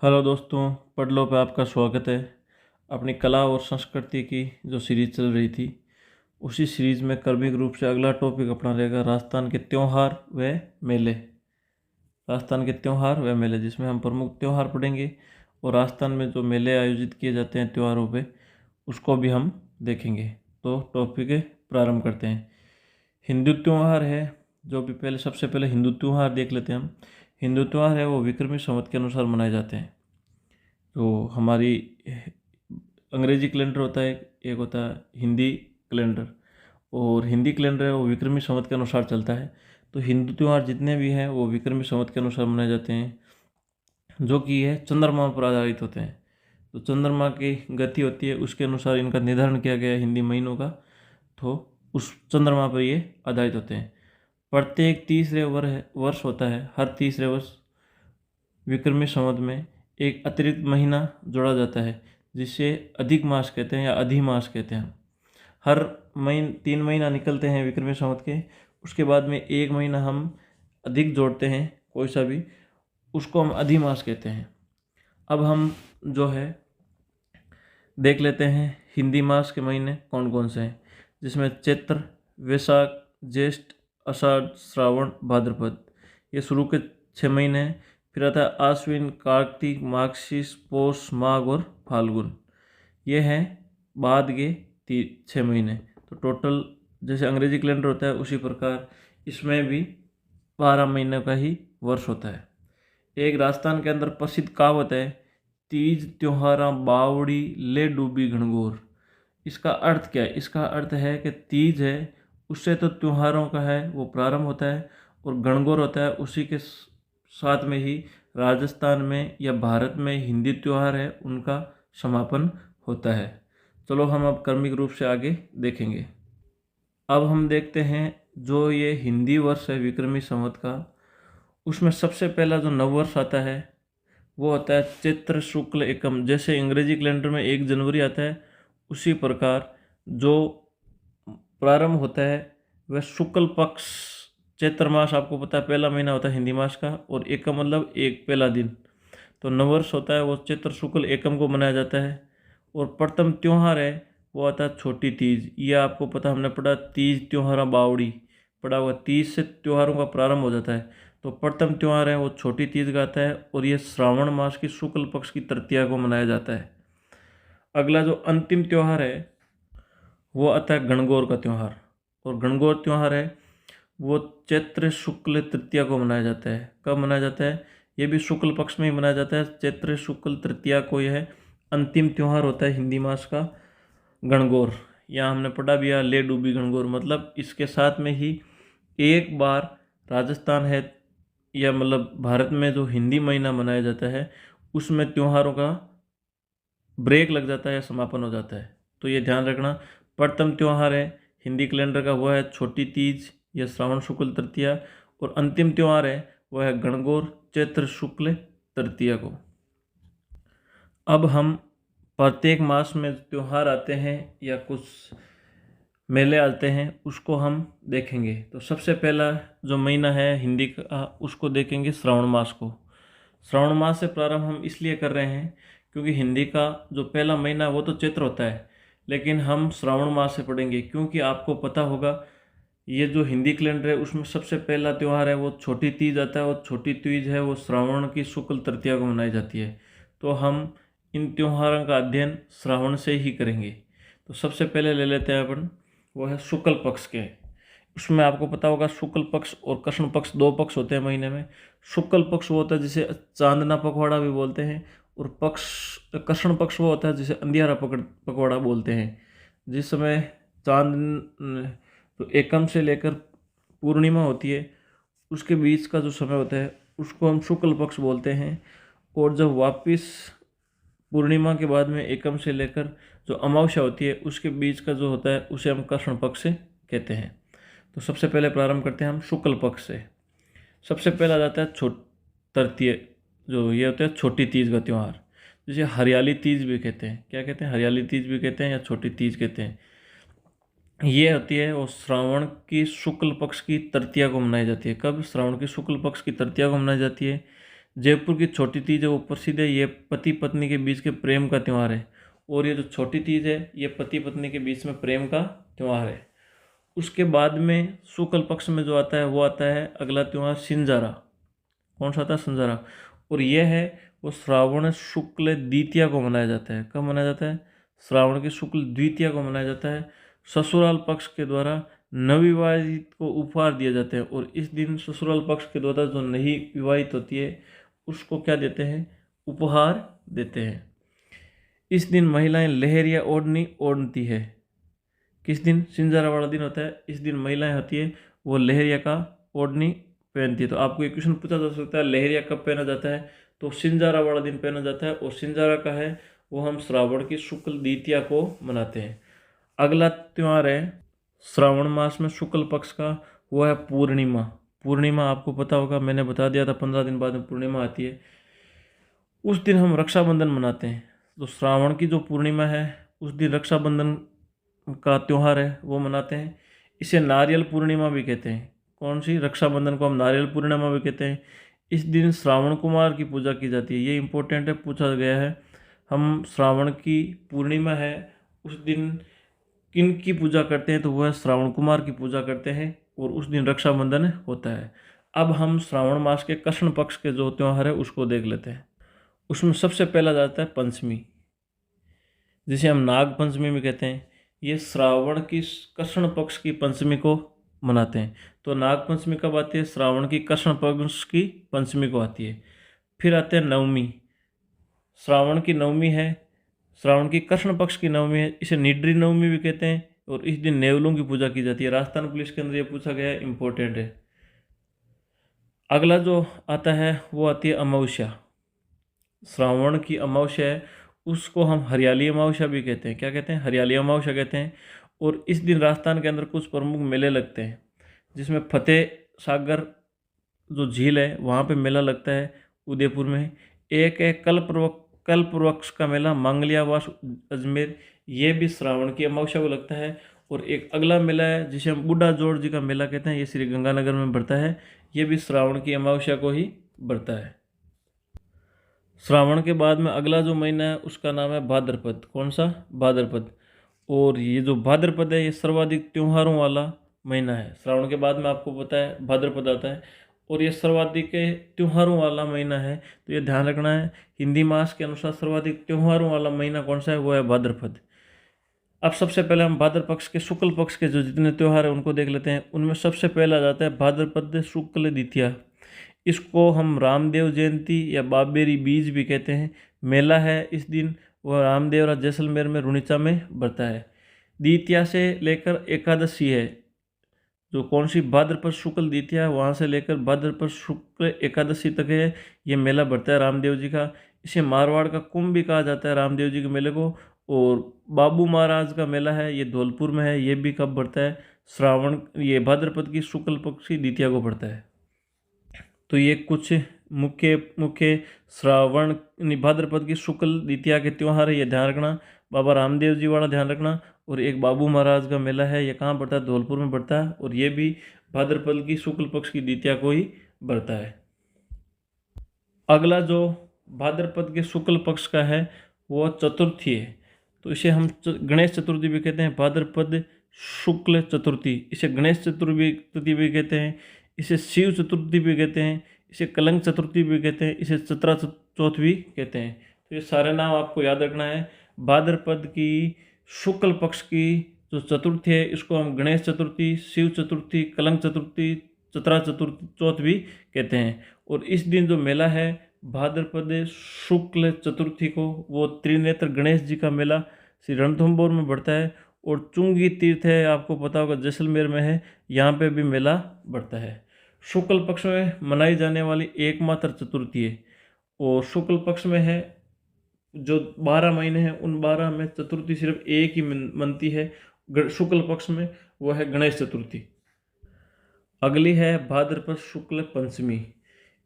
Hello दोस्तों, पढ़ लो पे आपका स्वागत है। अपनी कला और संस्कृति की जो सीरीज चल रही थी, उसी सीरीज में क्रमिक रूप से अगला टॉपिक अपना रहेगा राजस्थान के त्योहार व मेले। राजस्थान के त्योहार व मेले जिसमें हम प्रमुख त्योहार पढ़ेंगे और राजस्थान में जो मेले आयोजित किए जाते हैं त्योहारों पे, उसको भी हम देखेंगे। तो टॉपिक प्रारंभ करते हैं। हिंदू त्योहार है जो भी पहले सबसे पहले हिंदू त्योहार देख लेते हैं हम। हिंदू त्योहार है वो विक्रमी संवत के अनुसार मनाए जाते हैं। तो हमारी अंग्रेजी कैलेंडर होता है, एक होता है हिंदी कैलेंडर, और हिंदी कैलेंडर है वो विक्रमी संवत के अनुसार चलता है। तो हिंदू त्यौहार जितने भी हैं वो विक्रमी संवत के अनुसार मनाए जाते हैं, जो कि है चंद्रमा पर आधारित होते हैं। तो चंद्रमा की गति होती है, उसके अनुसार इनका निर्धारण किया गया है हिंदी महीनों का। तो उस चंद्रमा पर ये आधारित होते हैं। प्रत्येक तीसरे वर्ष होता है, हर तीसरे वर्ष विक्रमी संवत में एक अतिरिक्त महीना जोड़ा जाता है, जिसे अधिक मास कहते हैं या अधिमास कहते हैं। हर 3 महीना निकलते हैं विक्रमी संवत के, उसके बाद में एक महीना हम अधिक जोड़ते हैं कोई सा भी, उसको हम अधिमास कहते हैं। अब हम जो है देख लेते हैं हिंदी मास के महीने कौन कौन से हैं, जिसमें चैत्र, वैशाख, ज्येष्ठ, आषाढ़, श्रावण, भाद्रपद, ये शुरू के 6 महीने हैं। फिर आता है आश्विन, कार्तिक, मार्गशीर्ष, पौष, माघ और फाल्गुन, ये हैं बाद के 6 महीने। तो टोटल जैसे अंग्रेजी कैलेंडर होता है उसी प्रकार इसमें भी 12 महीने का ही वर्ष होता है। एक राजस्थान के अंदर प्रसिद्ध कहावत है, तीज त्योहारा बावड़ी ले डूबी घनघोर। इसका अर्थ क्या है? इसका अर्थ है कि तीज है उससे तो त्योहारों का है वो प्रारंभ होता है, और गणगौर होता है उसी के साथ में ही राजस्थान में या भारत में हिंदी त्यौहार है उनका समापन होता है। चलो हम अब क्रमिक रूप से आगे देखेंगे। अब हम देखते हैं जो ये हिंदी वर्ष है विक्रमी संवत का, उसमें सबसे पहला जो नववर्ष आता है वो होता है चैत्र शुक्ल एकम। जैसे अंग्रेजी कैलेंडर में 1 जनवरी आता है, उसी प्रकार जो प्रारंभ होता है वह शुक्ल पक्ष, चैत्र मास आपको पता है पहला महीना होता है हिंदी मास का, और एकम मतलब एक पहला दिन। तो नववर्ष होता है वो चैत्र शुक्ल एकम को मनाया जाता है। और प्रथम त्योहार है वो आता है छोटी तीज। ये आपको पता, हमने पढ़ा तीज त्योहारा बावड़ी पढ़ा हुआ, तीज से त्योहारों का प्रारंभ हो जाता है। तो प्रथम त्यौहार है वो छोटी तीज का आता है, और ये श्रावण मास की शुक्ल पक्ष की तृतीया को मनाया जाता है। अगला जो अंतिम त्यौहार है वो आता है गणगौर का त्यौहार, और गणगौर त्यौहार है वो चैत्र शुक्ल तृतीया को मनाया जाता है। कब मनाया जाता है? ये भी शुक्ल पक्ष में ही मनाया जाता है, चैत्र शुक्ल तृतीया को। यह अंतिम त्यौहार होता है हिंदी मास का गणगौर। यहाँ हमने पढ़ा भी है ले डूबी गणगौर, मतलब इसके साथ में ही एक बार राजस्थान है या मतलब भारत में जो हिंदी महीना मनाया जाता है उसमें त्योहारों का ब्रेक लग जाता है या समापन हो जाता है। तो ये ध्यान रखना। प्रथम त्यौहार है हिंदी कैलेंडर का वह है छोटी तीज या श्रावण शुक्ल तृतीया, और अंतिम त्यौहार है वह है गणगौर चैत्र शुक्ल तृतीया को। अब हम प्रत्येक मास में त्यौहार आते हैं या कुछ मेले आते हैं उसको हम देखेंगे। तो सबसे पहला जो महीना है हिंदी का उसको देखेंगे श्रावण मास को। श्रावण मास से प्रारंभ हम इसलिए कर रहे हैं क्योंकि हिंदी का जो पहला महीना वो तो चैत्र होता है, लेकिन हम श्रावण मास से पढ़ेंगे क्योंकि आपको पता होगा ये जो हिंदी कैलेंडर है उसमें सबसे पहला त्यौहार है वो छोटी तीज आता है, और छोटी तीज है वो श्रावण की शुक्ल तृतीया को मनाई जाती है। तो हम इन त्योहारों का अध्ययन श्रावण से ही करेंगे। तो सबसे पहले ले लेते हैं अपन, वो है शुक्ल पक्ष के। उसमें आपको पता होगा शुक्ल पक्ष और कृष्ण पक्ष 2 पक्ष होते हैं महीने में। शुक्ल पक्ष वो होता है जिसे चांदना पखवाड़ा भी बोलते हैं, और पक्ष कृष्ण पक्ष वो होता है जिसे अंधियारा पखवाड़ा बोलते हैं। जिस समय चांद तो एकम से लेकर पूर्णिमा होती है उसके बीच का जो समय होता है उसको हम शुक्ल पक्ष बोलते हैं, और जब वापिस पूर्णिमा के बाद में एकम से लेकर जो अमावस्या होती है उसके बीच का जो होता है उसे हम कृष्ण पक्ष से कहते हैं। तो सबसे पहले प्रारंभ करते हैं हम शुक्ल पक्ष से। सबसे पहला जाता है तृतीय, जो ये होता है छोटी तीज का त्यौहार, जिसे हरियाली तीज भी कहते हैं। क्या कहते हैं? हरियाली तीज भी कहते हैं या छोटी तीज कहते हैं। ये होती है वो श्रावण की शुक्ल पक्ष की तृतीया को मनाई जाती है। कब? श्रावण की शुक्ल पक्ष की तृतीया को मनाई जाती है, जयपुर की छोटी तीज है वो प्रसिद्ध है, ये पति पत्नी के बीच के प्रेम का त्यौहार है। और ये जो छोटी तीज है ये पति पत्नी के बीच में प्रेम का त्यौहार है। उसके बाद में शुक्ल पक्ष में जो आता है वो आता है अगला त्यौहार सिंजारा। कौन सा आता है? सिंजारा। और यह है वो श्रावण शुक्ल द्वितीया को मनाया जाता है। कब मनाया जाता है? श्रावण की शुक्ल द्वितीया को मनाया जाता है। ससुराल पक्ष के द्वारा नवविवाहित को उपहार दिए जाते हैं, और इस दिन ससुराल पक्ष के द्वारा जो नई विवाहित होती है उसको क्या देते हैं? उपहार देते हैं। इस दिन महिलाएं लहरिया ओढ़नी ओढ़ती है। किस दिन? सिंजारा वाला दिन होता है। इस दिन महिलाएं होती है वो लहरिया का ओढ़नी पहनती है। तो आपको एक क्वेश्चन पूछा जा सकता है लहरिया कब पहना जाता है? तो सिंजारा वाला दिन पहना जाता है। और सिंजारा का है वो हम श्रावण की शुक्ल द्वितीया को मनाते हैं। अगला त्यौहार है श्रावण मास में शुक्ल पक्ष का, वो है पूर्णिमा। पूर्णिमा आपको पता होगा, मैंने बता दिया था 15 दिन बाद में पूर्णिमा आती है। उस दिन हम रक्षाबंधन मनाते हैं। तो श्रावण की जो पूर्णिमा है उस दिन रक्षाबंधन का त्यौहार है वो मनाते हैं। इसे नारियल पूर्णिमा भी कहते हैं। कौन सी? रक्षाबंधन को हम नारियल पूर्णिमा भी कहते हैं। इस दिन श्रावण कुमार की पूजा की जाती है। ये इंपॉर्टेंट है, पूछा गया है। हम श्रावण की पूर्णिमा है उस दिन किन की पूजा करते हैं? तो वह श्रावण कुमार की पूजा करते हैं, और उस दिन रक्षाबंधन होता है। अब हम श्रावण मास के कृष्ण पक्ष के जो त्यौहार है उसको देख लेते हैं। उसमें सबसे पहला जाता है पंचमी, जिसे हम नाग पंचमी भी कहते हैं। ये श्रावण की कृष्ण पक्ष की पंचमी को मनाते हैं। तो नाग पंचमी कब आती है? श्रावण की कृष्ण पक्ष की पंचमी को आती है। फिर आते हैं नवमी। श्रावण की नवमी है, श्रावण की कृष्ण पक्ष की नवमी है, इसे निड्री नवमी भी कहते हैं। और इस दिन नेवलों की पूजा की जाती है। राजस्थान पुलिस के अंदर ये पूछा गया है, इंपॉर्टेंट है। अगला जो आता है वो आती है अमावस्या। श्रावण की अमावस्या है उसको हम हरियाली अमावस्या भी कहते हैं। क्या कहते हैं? हरियाली अमावस्या कहते हैं। और इस दिन राजस्थान के अंदर कुछ प्रमुख मेले लगते हैं, जिसमें फतेह सागर जो झील है वहाँ पे मेला लगता है उदयपुर में। एक है कल्पवृक्ष का मेला मांगलियावास अजमेर, ये भी श्रावण की अमावस्या को लगता है। और एक अगला मेला है जिसे हम बुढ़ा जोड़ जी का मेला कहते हैं, ये श्री गंगानगर में बढ़ता है। ये भी श्रावण की अमावस्या को ही बढ़ता है। श्रावण के बाद में अगला जो महीना है उसका नाम है भाद्रपद। कौन सा? भाद्रपद। और ये जो भाद्रपद है ये सर्वाधिक त्योहारों वाला महीना है। श्रावण के बाद में आपको पता है भाद्रपद आता है, और ये सर्वाधिक त्योहारों वाला महीना है। तो ये ध्यान रखना है, हिंदी मास के अनुसार सर्वाधिक त्योहारों वाला महीना कौन सा है? वो है भाद्रपद। अब सबसे पहले हम भाद्र पक्ष के शुक्ल पक्ष के जो जितने त्यौहार हैं उनको देख लेते हैं। उनमें सबसे पहला जाता है भाद्रपद शुक्ल द्वितीया। इसको हम रामदेव जयंती या बाबेरी बीज भी कहते हैं। मेला है इस दिन, वह रामदेवरा जैसलमेर में रुणिचा में बढ़ता है। द्वितीया से लेकर एकादशी है, जो कौन सी? भाद्रपद शुक्ल द्वितीया, वहाँ से लेकर भाद्रपद शुक्ल एकादशी तक है ये मेला बढ़ता है रामदेव जी का। इसे मारवाड़ का कुंभ भी कहा जाता है रामदेव जी के मेले को। और बाबू महाराज का मेला है ये धौलपुर में है, ये भी कब बढ़ता है? श्रावण, ये भाद्रपद की शुक्ल पक्ष की द्वितीया को बढ़ता है। तो ये कुछ मुख्य मुख्य श्रावण भाद्रपद की शुक्ल द्वितीया के त्यौहार है, ये ध्यान रखना। बाबा रामदेव जी वाला ध्यान रखना। और एक बाबू महाराज का मेला है, ये कहाँ बढ़ता है? धौलपुर में बढ़ता है, और ये भी भाद्रपद की शुक्ल पक्ष की द्वितीया को ही बढ़ता है। अगला जो भाद्रपद के शुक्ल पक्ष का है वो चतुर्थी है। तो इसे हम गणेश चतुर्थी भी कहते हैं। भाद्रपद शुक्ल चतुर्थी, इसे गणेश चतुर्थी भी कहते हैं। इसे शिव चतुर्थी भी कहते हैं। इसे कलंक चतुर्थी भी कहते हैं। इसे चतरा चौथ भी कहते हैं। तो ये सारे नाम आपको याद रखना है। भाद्रपद की शुक्ल पक्ष की जो चतुर्थी है इसको हम गणेश चतुर्थी, शिव चतुर्थी, कलंक चतुर्थी, चतरा चतुर्थी चौथ भी कहते हैं। और इस दिन जो मेला है भाद्रपद शुक्ल चतुर्थी को, वो त्रिनेत्र गणेश जी का मेला श्री रणथंभौर में बढ़ता है। और चुंगी तीर्थ है, आपको पता होगा जैसलमेर में है, यहाँ पे भी मेला बढ़ता है। शुक्ल पक्ष में मनाई जाने वाली एकमात्र चतुर्थी है। और शुक्ल पक्ष में है जो 12 महीने हैं उन 12 में चतुर्थी सिर्फ एक ही मनती है शुक्ल पक्ष में, वो है गणेश चतुर्थी। अगली है भाद्रपद शुक्ल पंचमी,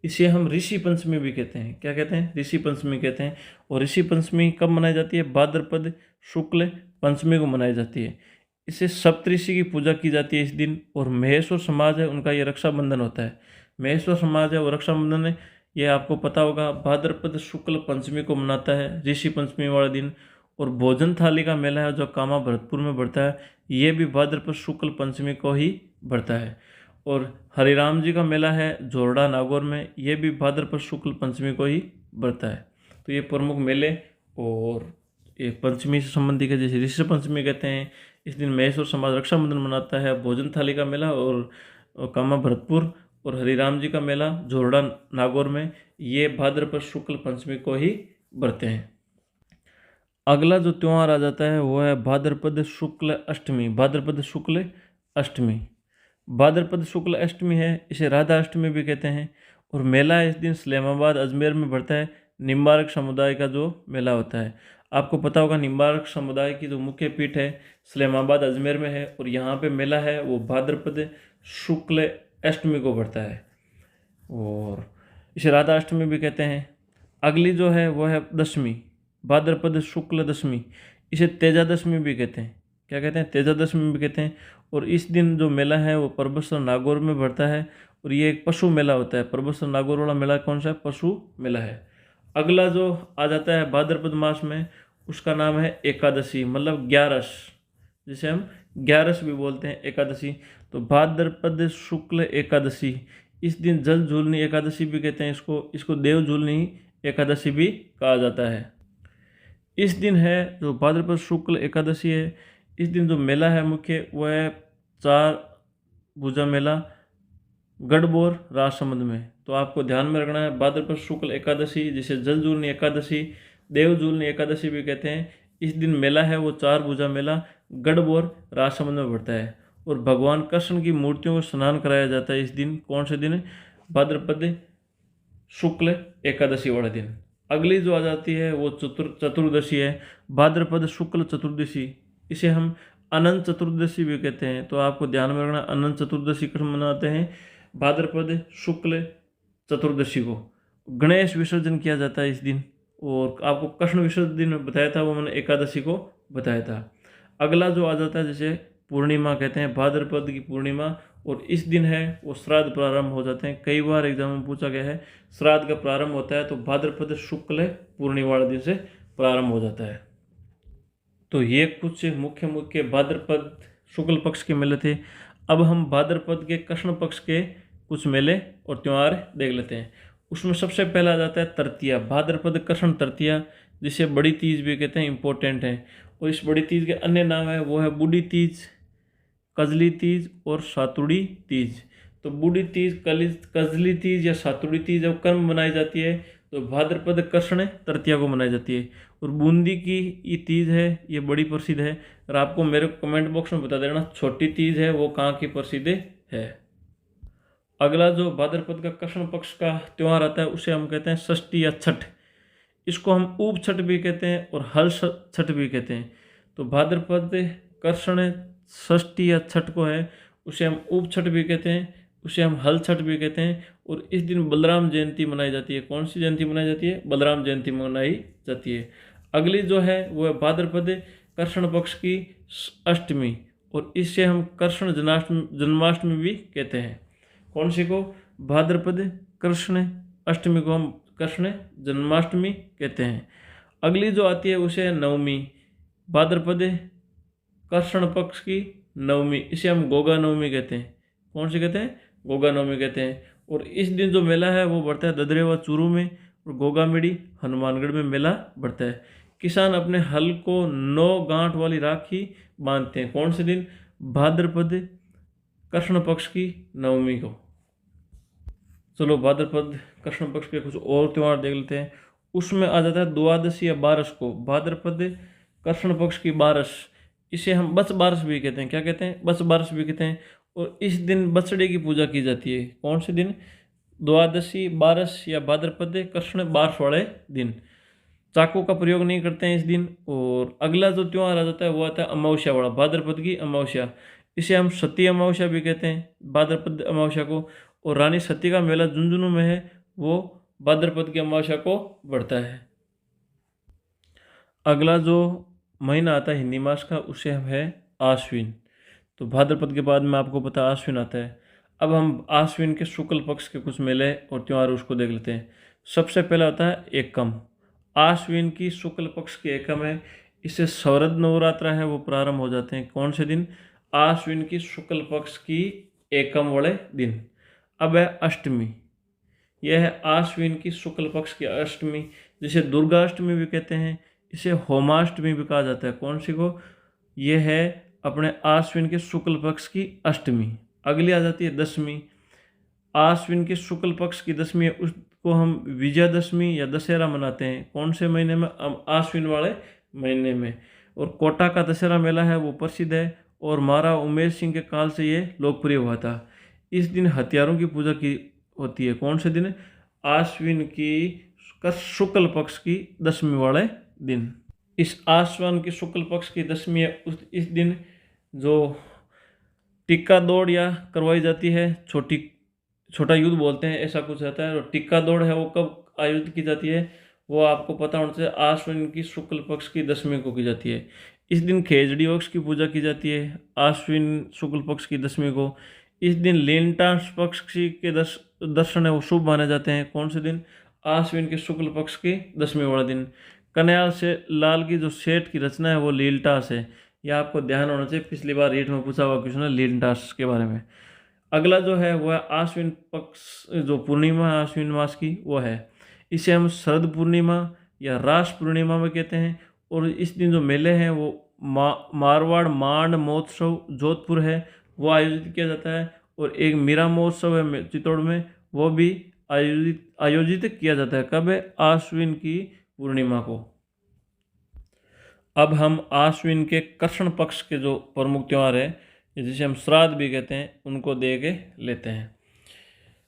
इसे हम ऋषि पंचमी भी कहते हैं। क्या कहते हैं? ऋषि पंचमी कहते हैं। और ऋषि पंचमी कब मनाई जाती है? भाद्रपद शुक्ल पंचमी को मनाई जाती है। इसे सप्तऋषि की पूजा की जाती है इस दिन। और महेश्वर समाज है उनका ये रक्षाबंधन होता है। महेश्वर समाज है वो रक्षाबंधन है, ये आपको पता होगा भाद्रपद शुक्ल पंचमी को मनाता है, ऋषि पंचमी वाले दिन। और भोजन थाली का मेला है जो कामा भरतपुर में बढ़ता है, ये भी भाद्रपद शुक्ल पंचमी को ही बढ़ता है। और हरिराम जी का मेला है जोरडा नागौर में, ये भी भाद्रपद शुक्ल पंचमी को ही बढ़ता है। तो ये प्रमुख मेले और ये पंचमी से संबंधी के जैसे ऋषि पंचमी कहते हैं, इस दिन महेश्वर समाज रक्षाबंधन मनाता है। भोजन थाली का मेला और कामा भरतपुर और हरिराम जी का मेला जोरडा नागौर में, ये भाद्रपद शुक्ल पंचमी को ही बढ़ते हैं। अगला जो त्यौहार आ जाता है वो है भाद्रपद शुक्ल अष्टमी। भाद्रपद शुक्ल अष्टमी, भाद्रपद शुक्ल अष्टमी है, इसे राधा अष्टमी भी कहते हैं। और मेला इस दिन इस्लामाबाद अजमेर में बढ़ता है। निम्बार्क समुदाय का जो मेला होता है, आपको पता होगा निम्बार्क समुदाय की जो मुख्य पीठ है इस्लामाबाद अजमेर में है, और यहाँ पे मेला है वो भाद्रपद शुक्ल अष्टमी को बढ़ता है और इसे राधा अष्टमी भी कहते हैं। अगली जो है वह है दशमी, भाद्रपद शुक्ल दशमी, इसे तेजा दशमी भी कहते हैं। क्या कहते हैं? तेजा दशमी भी कहते हैं। और इस दिन जो मेला है वो परबसर नागौर में बढ़ता है और ये एक पशु मेला होता है। परबसर नागौर वाला मेला कौन सा है? पशु मेला है। अगला जो आ जाता है भाद्रपद मास में, उसका नाम है एकादशी, मतलब 11, जिसे हम 11 भी बोलते हैं एकादशी। तो भाद्रपद शुक्ल एकादशी, इस दिन जल झूलनी एकादशी भी कहते हैं इसको देव झूलनी एकादशी भी कहा जाता है। इस दिन है जो भाद्रपद शुक्ल एकादशी है, इस दिन जो मेला है मुख्य वह है 4 भुजा मेला गढ़बोर राजसमंद में। तो आपको ध्यान में रखना है भाद्रपद शुक्ल एकादशी, जिसे जल झूलनी एकादशी, देव झूलनी एकादशी भी कहते हैं, इस दिन मेला है वो 4 भुजा मेला गढ़बोर राजसमंद में बढ़ता है। और भगवान कृष्ण की मूर्तियों को स्नान कराया जाता है इस दिन। कौन से दिन? भाद्रपद शुक्ल एकादशी वाले दिन। अगली जो आ जाती है वो चतुर्दशी है, भाद्रपद शुक्ल चतुर्दशी, इसे हम अनंत चतुर्दशी भी कहते हैं। तो आपको ध्यान में रखना, अनंत चतुर्दशी कब मनाते हैं? भाद्रपद शुक्ल चतुर्दशी को। गणेश विसर्जन किया जाता है इस दिन। और आपको कृष्ण विसर्जन बताया था, वो मैंने एकादशी को बताया था। अगला जो आ जाता है जैसे पूर्णिमा कहते हैं, भाद्रपद की पूर्णिमा, और इस दिन है वो श्राद्ध प्रारंभ हो जाते हैं। कई बार एग्जाम में पूछा गया है श्राद्ध का प्रारंभ होता है, तो भाद्रपद शुक्ल पूर्णिमा वाले दिन से प्रारंभ हो जाता है। तो ये कुछ मुख्य मुख्य भाद्रपद शुक्ल पक्ष के मेले थे। अब हम भाद्रपद के कृष्ण पक्ष के कुछ मेले और त्यौहार देख लेते हैं। उसमें सबसे पहला आ जाता है तृतीया, भाद्रपद कृष्ण तृतीया, जिसे बड़ी तीज भी कहते हैं, इंपॉर्टेंट है। और इस बड़ी तीज के अन्य नाम है वो है बूढ़ी तीज, कजली तीज और सातुड़ी तीज। तो बूढ़ी तीज, कजली तीज या सातुड़ी तीज जब कर्म मनाई जाती है तो भाद्रपद कृष्ण तृतीया को मनाई जाती है। और बूंदी की ये तीज है, ये बड़ी प्रसिद्ध है। और आपको मेरे कमेंट बॉक्स में बता देना छोटी तीज है वो कहाँ की प्रसिद्ध है। अगला जो भाद्रपद का कृष्ण पक्ष का त्यौहार आता है उसे हम कहते हैं षष्ठी या छठ। इसको हम ऊप छठ भी कहते हैं और हल छठ भी कहते हैं। तो भाद्रपद कृष्ण षष्ठी या छठ को है उसे हम ऊप छठ भी कहते हैं, उसे हम हल छठ भी कहते हैं। और इस दिन बलराम जयंती मनाई जाती है। कौन सी जयंती मनाई जाती है? बलराम जयंती मनाई जाती है। अगली जो है वो है भाद्रपद कृष्ण पक्ष की अष्टमी, और इससे हम कृष्ण जन्माष्टमी भी कहते हैं। कौन सी को? भाद्रपद कृष्ण अष्टमी को हम कृष्ण जन्माष्टमी कहते हैं। अगली जो आती है उसे है नवमी, भाद्रपद कृष्ण पक्ष की नवमी, इसे हम गोगा नवमी कहते हैं। कौन सी कहते हैं? गोगा नवमी कहते हैं। और इस दिन जो मेला है वो बढ़ता है ददरेवा चूरू में, और गोगामेड़ी हनुमानगढ़ में मेला बढ़ता है। किसान अपने हल को 9 गांठ वाली राखी बांधते हैं। कौन से दिन? भाद्रपद कृष्ण पक्ष की नवमी को। चलो भाद्रपद कृष्ण पक्ष के कुछ और त्यौहार देख लेते हैं। उसमें आ जाता है द्वादशी या बारस को, भाद्रपद कृष्ण पक्ष की बारस, इसे हम बस बारस भी कहते हैं। क्या कहते हैं? बस बारस भी कहते हैं। और इस दिन बछड़े की पूजा की जाती है। कौन से दिन? द्वादशी, बारस या भाद्रपद कृष्ण बारस वाले दिन। चाकू का प्रयोग नहीं करते हैं इस दिन। और अगला जो त्यौहार आ जाता है वो आता है अमावस्या वाला, भाद्रपद की अमावस्या, इसे हम सती अमावस्या भी कहते हैं, भाद्रपद अमावस्या को। और रानी सती का मेला झुंझुनू में है, वो भाद्रपद की अमावस्या को बढ़ता है। अगला जो महीना आता है हिंदी मास का उसे हम है आश्विन। तो भाद्रपद के बाद में आपको पता आश्विन आता है। अब हम आश्विन के शुक्ल पक्ष के कुछ मेले और त्यौहार उसको देख लेते हैं। सबसे पहला होता है एकम। आश्विन की शुक्ल पक्ष की एकम है, इससे शरद नवरात्र है वो प्रारंभ हो जाते हैं। कौन से दिन? आश्विन की शुक्ल पक्ष की एकम वाले दिन। अब है अष्टमी, यह है आश्विन की शुक्ल पक्ष की अष्टमी, जिसे दुर्गा अष्टमी भी कहते हैं, इसे होमाष्टमी भी कहा जाता है। कौन सी को? यह है अपने आश्विन के शुक्ल पक्ष की अष्टमी। अगली आ जाती है दशमी। आश्विन के शुक्ल पक्ष की दशमी है, उसको हम विजयादशमी या दशहरा मनाते हैं। कौन से महीने में? आश्विन वाले महीने में। और कोटा का दशहरा मेला है वो प्रसिद्ध है, और महाराज उमेश सिंह के काल से ये लोकप्रिय हुआ था। इस दिन हथियारों की पूजा की होती है। कौन से दिन? आश्विन की शुक्ल पक्ष की दशमी वाले दिन। इस आश्विन की शुक्ल पक्ष की दशमी है, इस दिन जो टिक्का दौड़ या करवाई जाती है, छोटा युद्ध बोलते हैं, ऐसा कुछ रहता है। और टिक्का दौड़ है वो कब आयोजित की जाती है? वो आपको पता होना चाहिए, आश्विन की शुक्ल पक्ष की दशमी को की जाती है। इस दिन खेजड़ी वृक्ष की पूजा की जाती है, आश्विन शुक्ल पक्ष की दशमी को। इस दिन लेंटा पक्ष के दर्शन है वो शुभ माने जाते हैं। कौन से दिन? आश्विन के शुक्ल पक्ष की दशमी वाला दिन। कन्हैया से लाल की जो सेठ की रचना है वो लीलटास है, यह आपको ध्यान होना चाहिए, पिछली बार रीट में पूछा हुआ क्वेश्चन है लीलटास के बारे में। अगला जो है वह आश्विन पक्ष, जो पूर्णिमा है आश्विन मास की, वो है, इसे हम शरद पूर्णिमा या रास पूर्णिमा में कहते हैं। और इस दिन जो मेले हैं वो मारवाड़ मांड महोत्सव जोधपुर है वो आयोजित किया जाता है। और एक मीरा महोत्सव है चित्तौड़ में, वो भी आयोजित किया जाता है। कब है? आश्विन की पूर्णिमा को। अब हम आश्विन के कृष्ण पक्ष के जो प्रमुख त्यौहार है, जिसे हम श्राद्ध भी कहते हैं, उनको दे के लेते हैं।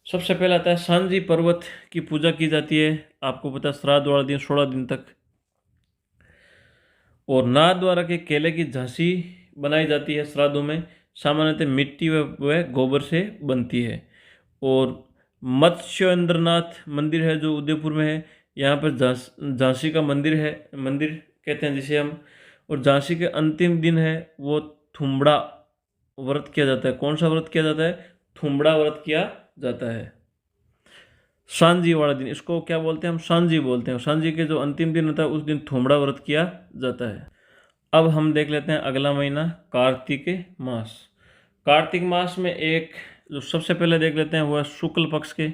सबसे पहला आता है सांझी पर्वत की पूजा की जाती है। आपको पता है श्राद्ध वाला दिन 16 दिन तक। और नाद द्वारा के केले की झांसी बनाई जाती है श्राद्धों में, सामान्यतः मिट्टी व गोबर से बनती है। और मत्स्येंद्रनाथ मंदिर है जो उदयपुर में है, यहाँ पर झांसी का मंदिर कहते हैं जिसे हम। और झांसी के अंतिम दिन है वो थुमड़ा व्रत किया जाता है। कौन सा व्रत किया जाता है? थुमड़ा व्रत किया जाता है। सांझी वाला दिन, इसको क्या बोलते हैं? हम सांझी बोलते हैं। सांझी के जो अंतिम दिन होता है उस दिन थुमड़ा व्रत किया जाता है। अब हम देख लेते हैं अगला महीना, कार्तिक मास। कार्तिक मास में एक जो सबसे पहले देख लेते हैं वह शुक्ल पक्ष के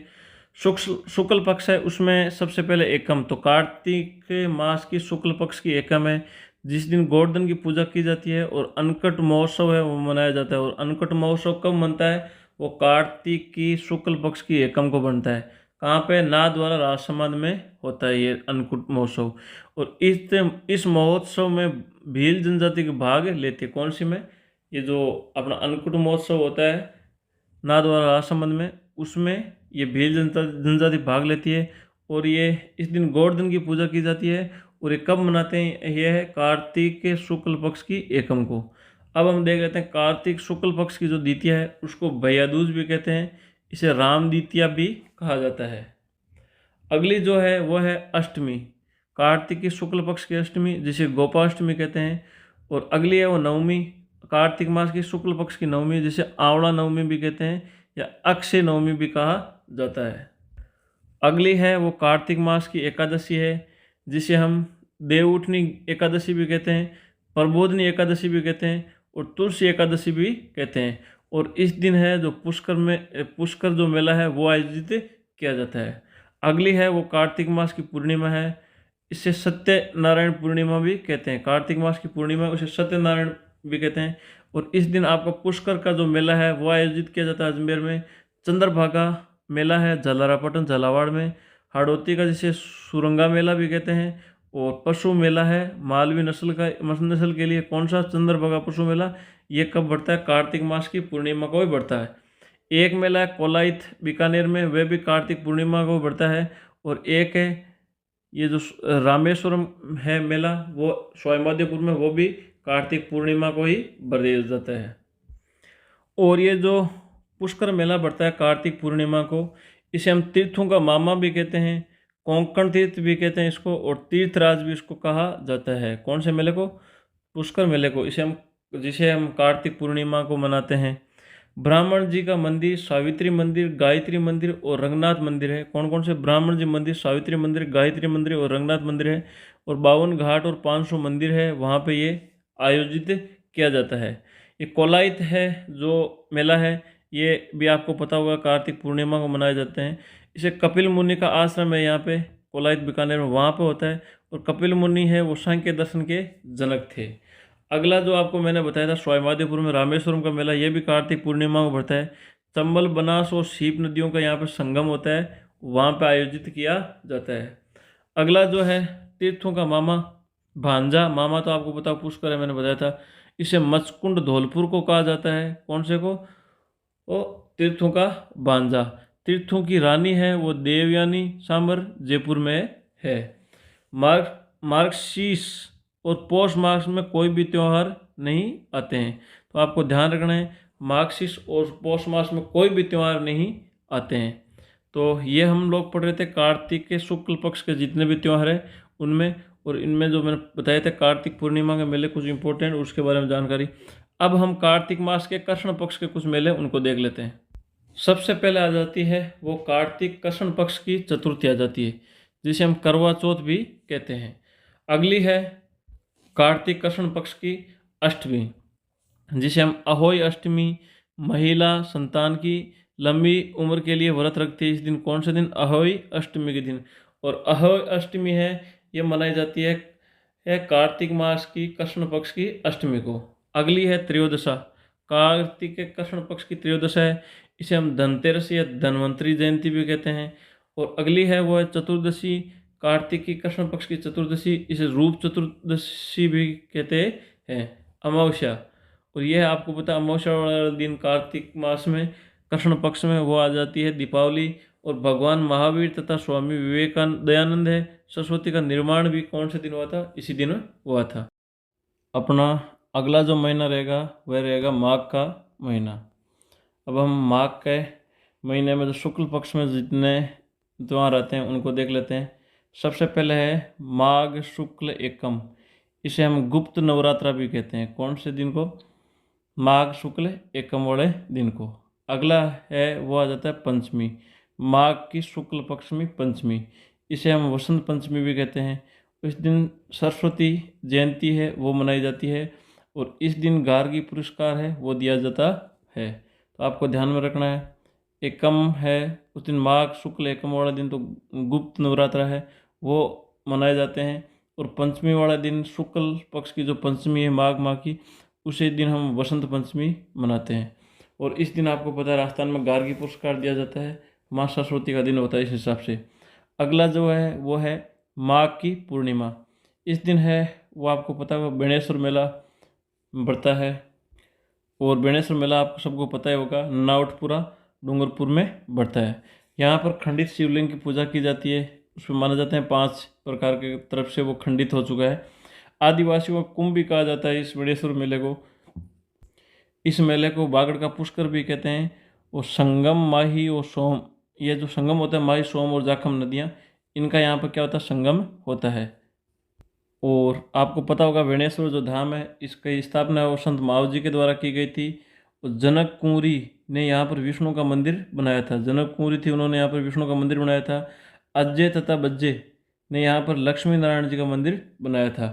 शुक्ल पक्ष है, उसमें सबसे पहले एकम। तो कार्तिक मास की शुक्ल पक्ष की एकम है, जिस दिन गोवर्धन की पूजा की जाती है और अन्नकूट महोत्सव है वो मनाया जाता है। और अन्नकूट महोत्सव कब बनता है? वो कार्तिक की शुक्ल पक्ष की एकम को बनता है। कहाँ पे? नाथ द्वारा राजसमंद में होता है ये अन्नकूट महोत्सव। और इस महोत्सव में भील जनजाति के भाग लेते हैं। कौन सी में? ये जो अपना अन्नकूट महोत्सव होता है नाथ द्वारा राजसमंद में, उसमें ये भील जनजाति भाग लेती है। और ये इस दिन गोवर्धन की पूजा की जाती है। और ये कब मनाते हैं? यह है कार्तिक के शुक्ल पक्ष की एकम को। अब हम देख लेते हैं कार्तिक शुक्ल पक्ष की जो द्वितीया है उसको भैया दूज भी कहते हैं, इसे राम द्वितीया भी कहा जाता है। अगली जो है वह है अष्टमी, कार्तिक की शुक्ल पक्ष की अष्टमी, जिसे गोपाष्टमी कहते हैं। और अगली है वो नवमी, कार्तिक मास की शुक्ल पक्ष की नवमी, जिसे आंवला नवमी भी कहते हैं या अक्षय नवमी भी कहा जाता है। अगली है वो कार्तिक मास की एकादशी है, जिसे हम देवउठनी एकादशी भी कहते हैं, प्रबोधनी एकादशी भी कहते हैं और तुलसी एकादशी भी कहते हैं। और इस दिन है जो पुष्कर जो मेला है वो आयोजित किया जाता है। अगली है वो कार्तिक मास की पूर्णिमा है, इसे सत्यनारायण पूर्णिमा भी कहते हैं। कार्तिक मास की पूर्णिमा उसे सत्यनारायण भी कहते हैं। और इस दिन आपका पुष्कर का जो मेला है वो आयोजित किया जाता है अजमेर में। चंद्रभागा मेला है जलारापटन झालावाड़ में। हाड़ौती का जिसे सुरंगा मेला भी कहते हैं। और पशु मेला है मालवी नस्ल के लिए। कौन सा? चंद्रभागा पशु मेला। ये कब बढ़ता है? कार्तिक मास की पूर्णिमा को भी बढ़ता है। एक मेला है कोलाइत बीकानेर में, वह भी कार्तिक पूर्णिमा को बढ़ता है। और एक है ये जो रामेश्वरम है मेला, वो स्वायमाध्यपुर में, वो भी कार्तिक पूर्णिमा को ही बढ़ जाता है। और ये जो पुष्कर मेला बढ़ता है कार्तिक पूर्णिमा को, इसे हम तीर्थों का मामा भी कहते हैं, कोंकण तीर्थ भी कहते हैं इसको, और तीर्थराज भी इसको कहा जाता है। कौन से मेले को? पुष्कर मेले को। जिसे हम कार्तिक पूर्णिमा को मनाते हैं। ब्राह्मण जी का मंदिर सावित्री मंदिर, गायत्री मंदिर और रंगनाथ मंदिर है। कौन कौन से? ब्राह्मण जी मंदिर, सावित्री मंदिर, गायत्री मंदिर और रंगनाथ मंदिर है। और 52 घाट और 500 मंदिर है, वहाँ पे ये आयोजित किया जाता है। ये कोलायत है जो मेला है, ये भी आपको पता होगा कार्तिक पूर्णिमा को मनाए जाते हैं। इसे कपिल मुनि का आश्रम है यहाँ पे कोलायत बीकानेर में, वहाँ पे होता है। और कपिल मुनि है वो सांख्य दर्शन के जनक थे। अगला जो आपको मैंने बताया था स्वामिमाधवपुर में रामेश्वरम का मेला, ये भी कार्तिक पूर्णिमा को पड़ता है। चंबल, बनास और सीप नदियों का यहाँ पर संगम होता है, वहाँ पर आयोजित किया जाता है। अगला जो है तीर्थों का मामा भांजा, मामा तो आपको पता पुष्कर है, मैंने बताया था। इसे मचकुंड धौलपुर को कहा जाता है। कौन से को? वो तीर्थों का भांजा। तीर्थों की रानी है वो देवयानी सांबर, जयपुर में है। मार्ग मार्गशीर्ष और पौष मास में कोई भी त्यौहार नहीं आते हैं, तो आपको ध्यान रखना है मार्गशीर्ष और पौष मास में कोई भी त्यौहार नहीं आते हैं। तो ये हम लोग पढ़ रहे थे कार्तिक के शुक्ल पक्ष के जितने भी त्यौहार हैं उनमें, और इनमें जो मैंने बताए थे कार्तिक पूर्णिमा के मेले कुछ इंपॉर्टेंट, उसके बारे में जानकारी। अब हम कार्तिक मास के कृष्ण पक्ष के कुछ मेले उनको देख लेते हैं। सबसे पहले आ जाती है वो कार्तिक कृष्ण पक्ष की चतुर्थी आ जाती है, जिसे हम करवा चौथ भी कहते हैं। अगली है कार्तिक कृष्ण पक्ष की अष्टमी, जिसे हम अहोई अष्टमी। महिला संतान की लंबी उम्र के लिए व्रत रखती है इस दिन। कौन से दिन? अहोई अष्टमी के दिन। और अहोई अष्टमी है ये मनाई जाती है कार्तिक मास की कृष्ण पक्ष की अष्टमी को। अगली है त्रयोदशा, कार्तिक के कृष्ण पक्ष की त्रयोदशा है, इसे हम धनतेरस या धन्वंतरी जयंती भी कहते हैं। और अगली है वो है चतुर्दशी, कार्तिक की कृष्ण पक्ष की चतुर्दशी, इसे रूप चतुर्दशी भी कहते हैं। अमावस्या, और यह आपको पता अमावस्या वाला दिन कार्तिक मास में कृष्ण पक्ष में वो आ जाती है दीपावली। और भगवान महावीर तथा स्वामी विवेकानंद है सरस्वती का निर्माण भी कौन से दिन हुआ था? इसी दिन हुआ था। अपना अगला जो महीना रहेगा वह रहेगा माघ का महीना। अब हम माघ के महीने में जो शुक्ल पक्ष में जितने त्यौहार आते हैं उनको देख लेते हैं। सबसे पहले है माघ शुक्ल एकम, इसे हम गुप्त नवरात्रा भी कहते हैं। कौन से दिन को? माघ शुक्ल एकम वाले दिन को। अगला है वो आ जाता है पंचमी, माघ की शुक्ल पक्ष में पंचमी, इसे हम वसंत पंचमी भी कहते हैं। इस दिन सरस्वती जयंती है वो मनाई जाती है, और इस दिन गार्गी पुरस्कार है वो दिया जाता है। तो आपको ध्यान में रखना है। एकम है उस दिन, माघ शुक्ल एकम वाला दिन तो गुप्त नवरात्रा है वो मनाए जाते हैं। और पंचमी वाला दिन शुक्ल पक्ष की जो पंचमी है माघ माह की, उसी दिन हम वसंत पंचमी मनाते हैं। और इस दिन आपको पता है राजस्थान में गार्गी पुरस्कार दिया जाता है, माँ सरस्वती का दिन होता है इस हिसाब से। अगला जो है वो है माघ की पूर्णिमा। इस दिन है वो आपको पता होगा बेणेश्वर मेला बढ़ता है। और बेणेश्वर मेला आपको सबको पता ही होगा नावटपुरा डूंगरपुर में बढ़ता है। यहाँ पर खंडित शिवलिंग की पूजा की जाती है, उसमें माना जाते हैं 5 प्रकार के तरफ से वो खंडित हो चुका है। आदिवासियों का कुंभ भी कहा जाता है इस बेणेश्वर मेले को। इस मेले को बागड़ का पुष्कर भी कहते हैं। और संगम माही और सोम, ये जो संगम होता है माही सोम और जाखम नदियाँ, इनका यहाँ पर क्या होता है? संगम होता है। और आपको पता होगा बेणेश्वर जो धाम है इसकी स्थापना वो संत माव जी के द्वारा की गई थी। और जनक कुंवरी ने यहाँ पर विष्णु का मंदिर बनाया था। जनक कुंवरी थी, उन्होंने यहाँ पर विष्णु का मंदिर बनाया था। अज्जय तथा बज्जे ने यहाँ पर लक्ष्मी नारायण जी का मंदिर बनाया था।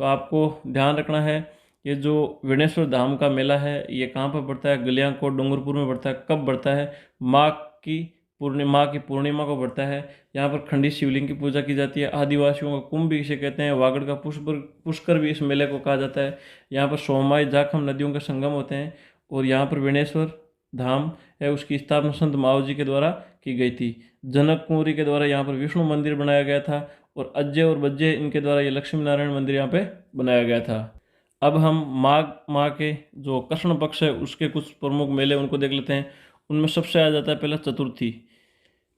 तो आपको ध्यान रखना है ये जो बेणेश्वर धाम का मेला है ये कहाँ पर पड़ता है? गलियाकोट डूंगरपुर में पड़ता है। कब पड़ता है? माघ की पूर्णिमा को पड़ता है। यहाँ पर खंडित शिवलिंग की पूजा की जाती है। आदिवासियों का कुंभ भी इसे कहते हैं। वागड़ का पुष्कर भी इस मेले को कहा जाता है। यहाँ पर सोमाई जाखम नदियों के संगम होते हैं। और यहाँ पर बेणेश्वर धाम है उसकी स्थापना संत माव जी के द्वारा की गई थी। जनक कुंवरी के द्वारा यहाँ पर विष्णु मंदिर बनाया गया था। और अज्जय और बज्जे इनके द्वारा ये लक्ष्मी नारायण मंदिर यहाँ पे बनाया गया था। अब हम माघ माह के जो कृष्ण पक्ष है उसके कुछ प्रमुख मेले उनको देख लेते हैं। उनमें सबसे आ जाता है पहला चतुर्थी।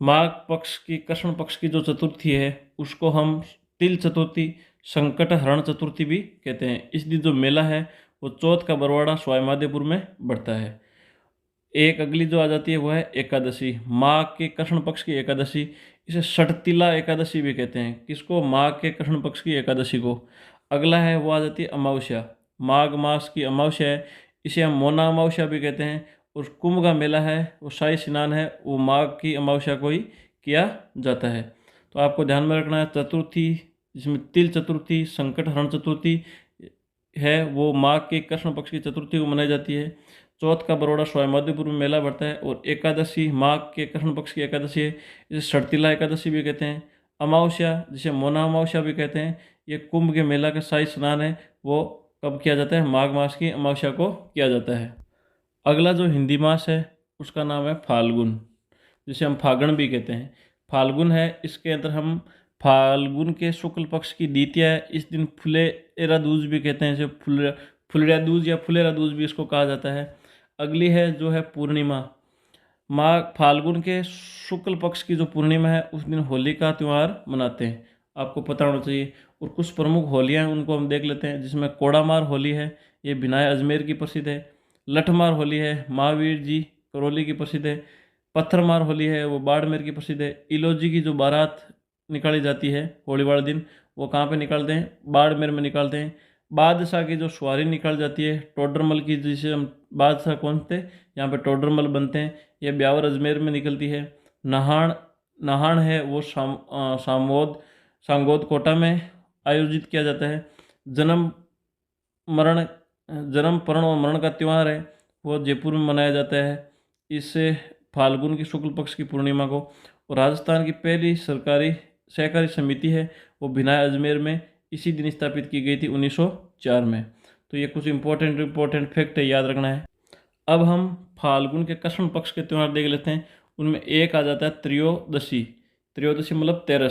माघ पक्ष की कृष्ण पक्ष की जो चतुर्थी है उसको हम तिल चतुर्थी, संकट हरण चतुर्थी भी कहते हैं। इस दिन जो मेला है वो चौथ का बरवाड़ा स्वामिमाधवपुर में बढ़ता है। एक अगली जो आ जाती है वो है एकादशी, माघ के कृष्ण पक्ष की एकादशी, इसे षटतिला एकादशी भी कहते हैं। किसको? माघ के कृष्ण पक्ष की एकादशी को। अगला है वो आ जाती है अमावस्या, माघ मास की अमावस्या है, इसे हम मौना अमावस्या भी कहते हैं। और कुंभ का मेला है वो शाही स्नान है वो माघ की अमावस्या को ही किया जाता है। तो आपको ध्यान में रखना है चतुर्थी जिसमें तिल चतुर्थी संकट हरण चतुर्थी है वो माघ के कृष्ण पक्ष की चतुर्थी को मनाई जाती है। चौथ का बरोड़ा स्वामिमाधोपुर में मेला बढ़ता है और एकादशी माघ के कृष्ण पक्ष की एकादशी है, इसे सड़तिला एकादशी भी कहते हैं। अमावस्या जिसे मौना अमावस्या भी कहते हैं, ये कुंभ के मेला का शाही स्नान है वो कब किया जाता है, माघ मास की अमावस्या को किया जाता है। अगला जो हिंदी मास है उसका नाम है फाल्गुन, जिसे हम फागण भी कहते हैं। फाल्गुन है, इसके अंदर हम फाल्गुन के शुक्ल पक्ष की द्वितीया है, इस दिन फुलेरा दूज भी कहते हैं, इसे फुलरा दूज या फुलेरा दूज भी इसको कहा जाता है। अगली है जो है पूर्णिमा, माघ फाल्गुन के शुक्ल पक्ष की जो पूर्णिमा है उस दिन होली का त्यौहार मनाते हैं, आपको पता होना चाहिए। और कुछ प्रमुख होलियाँ हैं उनको हम देख लेते हैं, जिसमें कोड़ामार होली है, ये बिनाय अजमेर की प्रसिद्ध है। लठमार होली है, महावीर जी करौली की प्रसिद्ध है। पत्थरमार होली है वो बाड़मेर की प्रसिद्ध है। इलोजी की जो बारात निकाली जाती है होली वाले दिन वो कहाँ पे निकालते हैं, बाड़मेर में निकालते हैं। बादशाह की जो सवारी निकाल जाती है टोडरमल की, जिसे हम बादशाह कौन थे यहाँ पे टोडरमल बनते हैं, यह ब्यावर अजमेर में निकलती है। नहान नहान है वो सांगोद कोटा में आयोजित किया जाता है। जन्म मरण जन्म परण और मरण का त्यौहार है वो जयपुर में मनाया जाता है, इससे फाल्गुन की शुक्ल पक्ष की पूर्णिमा को। और राजस्थान की पहली सरकारी सहकारी समिति है वो बिनाय अजमेर में इसी दिन स्थापित की गई थी 1904 में। तो ये कुछ इंपॉर्टेंट फैक्ट है, याद रखना है। अब हम फाल्गुन के कृष्ण पक्ष के त्यौहार देख लेते हैं। उनमें एक आ जाता है त्रयोदशी, त्रयोदशी मतलब 13।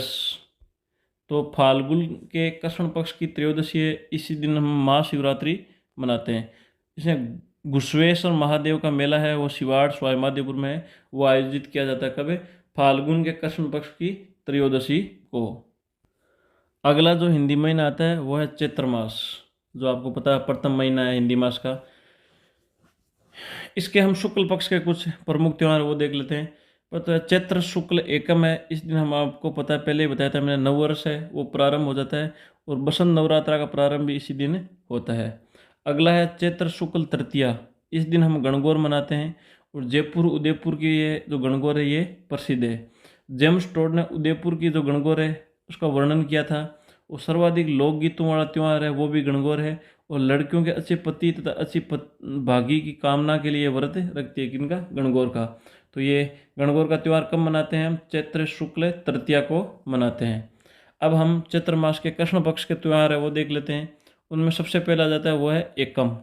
तो फाल्गुन के कृष्ण पक्ष की त्रयोदशी है, इसी दिन हम महाशिवरात्रि मनाते हैं। इसमें घुश्वेश्वर महादेव का मेला है वो शिवाड़ स्वामिमाधोपुर में है, वो आयोजित किया जाता है कब, फाल्गुन के कृष्ण पक्ष की त्रयोदशी को। अगला जो हिंदी महीना आता है वो है चैत्र मास, जो आपको पता है प्रथम महीना है हिंदी मास का। इसके हम शुक्ल पक्ष के कुछ प्रमुख त्यौहार वो देख लेते हैं। तो चैत्र शुक्ल एकम है, इस दिन हम आपको पता है पहले ही बताया था मैंने, नववर्ष है वो प्रारंभ हो जाता है और बसंत नवरात्रा का प्रारंभ भी इसी दिन होता है। अगला है चैत्र शुक्ल तृतीया, इस दिन हम गणगौर मनाते हैं और जयपुर उदयपुर की ये जो गणगौर है ये प्रसिद्ध है। जेम्स टोड ने उदयपुर की जो गणगौर है उसका वर्णन किया था। वो सर्वाधिक लोकगीतों वाला त्यौहार है वो भी गणगौर है और लड़कियों के अच्छे पति तथा अच्छी भागी की कामना के लिए व्रत रखती है किनका, गणगौर का। तो ये गणगौर का त्यौहार कब मनाते हैं हम, चैत्र शुक्ल तृतीया को मनाते हैं। अब हम चैत्र मास के कृष्ण पक्ष के त्यौहार है वो देख लेते हैं। उनमें सबसे पहला आ जाता है वो है एकम।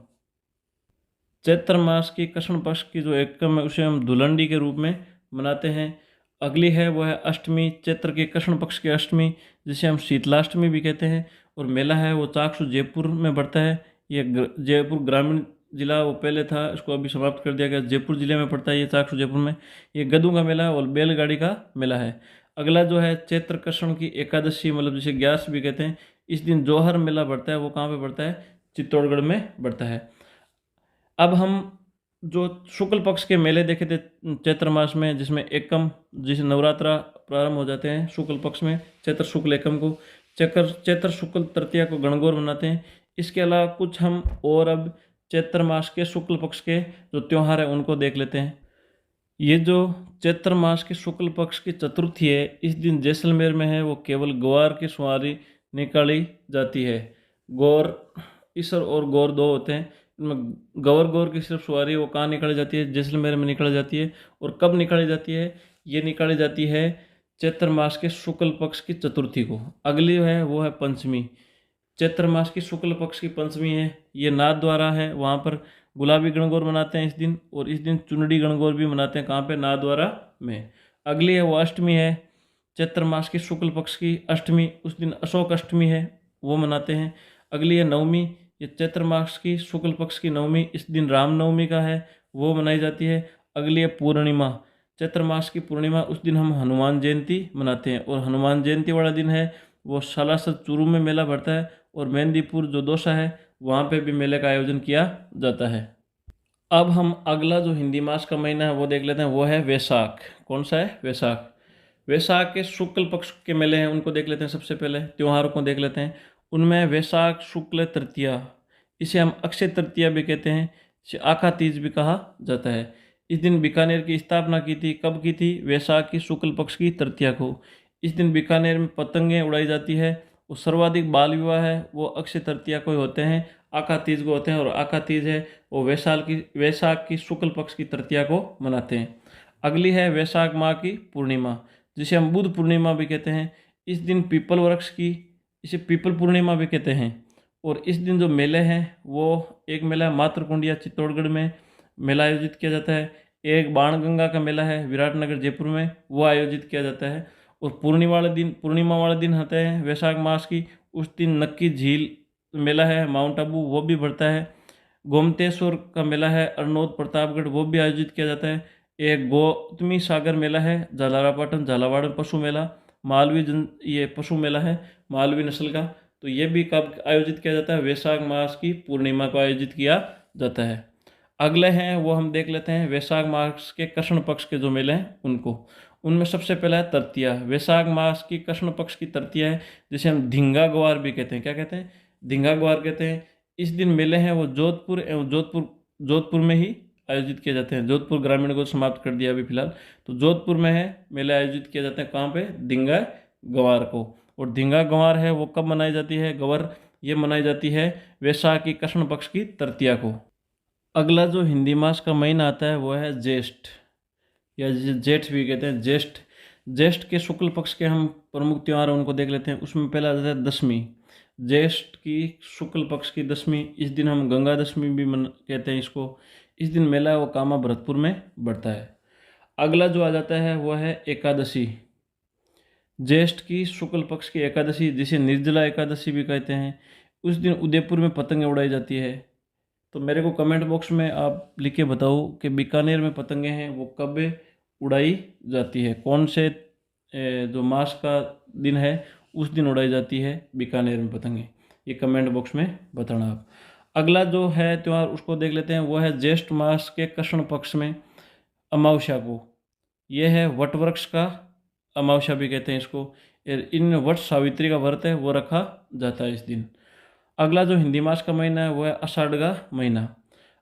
चैत्र मास की कृष्ण पक्ष की जो एकम है उसे हम धुलंडी के रूप में मनाते हैं। अगली है वो है अष्टमी, चैत्र के कृष्ण पक्ष की अष्टमी जिसे हम शीतलाष्टमी भी कहते हैं। और मेला है वो चाकसू जयपुर में बढ़ता है। ये जयपुर ग्रामीण जिला वो पहले था, इसको अभी समाप्त कर दिया गया, जयपुर जिले में पड़ता है ये चाकसू जयपुर में। ये गधों का मेला और बैलगाड़ी का मेला है। अगला जो है चैत्र कृष्ण की एकादशी मतलब जिसे ग्यारस भी कहते हैं, इस दिन जौहर मेला बढ़ता है, वो कहाँ पे बढ़ता है, चित्तौड़गढ़ में बढ़ता है। अब हम जो शुक्ल पक्ष के मेले देखे थे चैत्र मास में, जिसमें एकम जिसे नवरात्रा प्रारंभ हो जाते हैं शुक्ल पक्ष में, चैत्र शुक्ल एकम को, चैत्र शुक्ल तृतीया को गणगौर मनाते हैं। इसके अलावा कुछ हम और अब चैत्र मास के शुक्ल पक्ष के जो त्यौहार है उनको देख लेते हैं। ये जो चैत्र मास के शुक्ल पक्ष की चतुर्थी है इस दिन जैसलमेर में है वो केवल ग्वार की सवारी निकाली जाती है। गौर ईसर और गौर दो होते हैं, इनमें गौर की सिर्फ सवारी वो कहाँ निकाली जाती है, जैसलमेर में निकाली जाती है। और कब निकाली जाती है, ये निकाली जाती है चैत्र मास के शुक्ल पक्ष की चतुर्थी को। अगली है वो है पंचमी, चैत्र मास की शुक्ल पक्ष की पंचमी है, ये नाथ द्वारा है, वहाँ पर गुलाबी गणगौर मनाते हैं इस दिन। और इस दिन चुनड़ी गणगौर भी मनाते हैं, कहाँ पे, नाथ द्वारा में। अगली है वो अष्टमी है, चैत्र मास की शुक्ल पक्ष की अष्टमी, उस दिन अशोक अष्टमी है वो मनाते हैं। अगली है नवमी, ये चैत्र मास की शुक्ल पक्ष की नवमी, इस दिन रामनवमी का है वो मनाई जाती है। अगली है पूर्णिमा, चैत्र मास की पूर्णिमा, उस दिन हम हनुमान जयंती मनाते हैं। और हनुमान जयंती वाला दिन है वो सालासर चूरू में मेला भरता है और मेहंदीपुर जो दौसा है वहाँ पे भी मेले का आयोजन किया जाता है। अब हम अगला जो हिंदी मास का महीना है वो देख लेते हैं, वो है वैशाख। कौन सा है, वैशाख। वैशाख के शुक्ल पक्ष के मेले हैं उनको देख लेते हैं। सबसे पहले त्योहारों को देख लेते हैं। उनमें वैशाख शुक्ल तृतीया, इसे हम अक्षय तृतीया भी कहते हैं, इसे आखा तीज भी कहा जाता है। इस दिन बीकानेर की स्थापना की थी, कब की थी? वैशाख की शुक्ल पक्ष की तृतीया को। इस दिन बीकानेर में पतंगें उड़ाई जाती है। और सर्वाधिक बाल विवाह है वो अक्षय तृतीया को होते हैं, आका तीज को होते हैं, और आका तीज है वो वैशाख की शुक्ल पक्ष की तृतीया को मनाते हैं। अगली है वैशाख माह की पूर्णिमा, जिसे हम बुद्ध पूर्णिमा भी कहते हैं। इस दिन पीपल वृक्ष की, इसे पीपल पूर्णिमा भी कहते हैं। और इस दिन जो मेले हैं वो, एक मेला मातृकुंडिया चित्तौड़गढ़ में मेला आयोजित किया जाता है। एक बाणगंगा का मेला है विराटनगर जयपुर में, वो आयोजित किया जाता है। और पूर्णिमा वाले दिन होते हैं वैशाख मास की, उस दिन नक्की झील मेला है माउंट आबू, वो भी बढ़ता है। गोमतेश्वर का मेला है अरनोद प्रतापगढ़, वो भी आयोजित किया जाता है। एक गौतमी सागर मेला है झालारापाटन झालावाड़ में, पशु मेला ये पशु मेला है मालवी नस्ल का, तो ये भी कब आयोजित किया जाता है? वैशाख मास की पूर्णिमा को आयोजित किया जाता है। अगले हैं वो हम देख लेते हैं वैशाख मास के कृष्ण पक्ष के जो मेले हैं उनको। उनमें सबसे पहला है तृतीया। वैशाख मास की कृष्ण पक्ष की तृतीया है, जिसे हम धींगा ग्वार भी कहते हैं। क्या कहते हैं? धींगा ग्वार कहते हैं। इस दिन मेले हैं वो जोधपुर एवं जोधपुर में ही आयोजित किए जाते हैं। जोधपुर ग्रामीण को समाप्त कर दिया अभी फिलहाल, तो जोधपुर में है मेले आयोजित किए जाते हैं। कहाँ पे? धींगा ग्वार को। और धींगा ग्वार है वो कब मनाई जाती है? गवर ये मनाई जाती है वैशाख की कृष्ण पक्ष की तृतीया को। अगला जो हिंदी मास का महीना आता है वो है ज्येष्ठ, या जेठ भी कहते हैं। ज्येष्ठ के शुक्ल पक्ष के हम प्रमुख त्यौहार उनको देख लेते हैं। उसमें पहला आता है दशमी। ज्येष्ठ की शुक्ल पक्ष की दशमी, इस दिन हम गंगा दशमी भी कहते हैं इसको। इस दिन मेला वो कामा भरतपुर में बढ़ता है। अगला जो आ जाता है वो है एकादशी। ज्येष्ठ की शुक्ल पक्ष की एकादशी, जिसे निर्जला एकादशी भी कहते हैं, उस दिन उदयपुर में पतंगें उड़ाई जाती है। तो मेरे को कमेंट बॉक्स में आप लिख के बताओ कि बीकानेर में पतंगें हैं वो कब उड़ाई जाती है, कौन से जो मास का दिन है उस दिन उड़ाई जाती है बीकानेर में पतंगें, ये कमेंट बॉक्स में बताना आप। अगला जो है त्यौहार उसको देख लेते हैं, वो है ज्येष्ठ मास के कृष्ण पक्ष में अमावस्या को। यह है वट वृक्ष का अमावस्या भी कहते हैं इसको। इन वट सावित्री का व्रत है वो रखा जाता है इस दिन। अगला जो हिंदी मास का महीना है वो है आषाढ़ का महीना।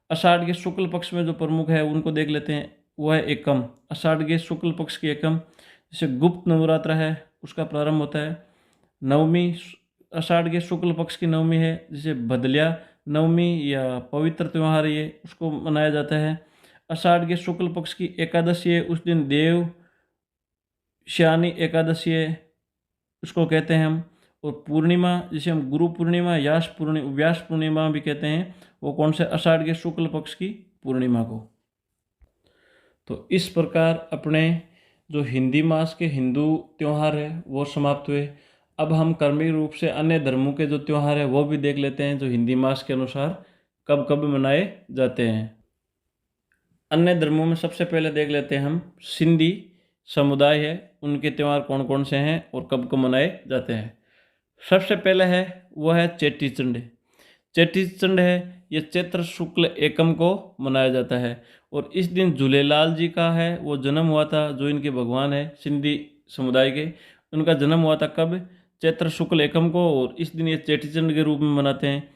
आषाढ़ के शुक्ल पक्ष में जो प्रमुख है उनको देख लेते हैं, वो है एकम। आषाढ़ के शुक्ल पक्ष की एकम, जैसे गुप्त नवरात्र है उसका प्रारंभ होता है। नवमी आषाढ़ के शुक्ल पक्ष की नवमी है, जिसे भदलिया नवमी या पवित्र त्यौहार ये उसको मनाया जाता है। आषाढ़ के शुक्ल पक्ष की एकादशी है, उस दिन देव श्यानी एकादशी है उसको कहते हैं हम। और पूर्णिमा जिसे हम गुरु पूर्णिमा व्यास पूर्णिमा भी कहते हैं, वो कौन से? आषाढ़ के शुक्ल पक्ष की पूर्णिमा को। तो इस प्रकार अपने जो हिंदी मास के हिंदू त्यौहार है वो समाप्त हुए। अब हम कर्मिक रूप से अन्य धर्मों के जो त्यौहार है वो भी देख लेते हैं, जो हिंदी मास के अनुसार कब कब मनाए जाते हैं। अन्य धर्मों में सबसे पहले देख लेते हैं हम सिंधी समुदाय है, उनके त्यौहार कौन कौन से हैं और कब कब मनाए जाते हैं। सबसे पहले है वो है चेटी चंड। चेटी चंड है ये चैत्र शुक्ल एकम को मनाया जाता है। और इस दिन झूलेलाल जी का है वो जन्म हुआ था, जो इनके भगवान है सिंधी समुदाय के, उनका जन्म हुआ था कब? चैत्र शुक्ल एकम को। और इस दिन ये चेटी चंड के रूप में मनाते हैं।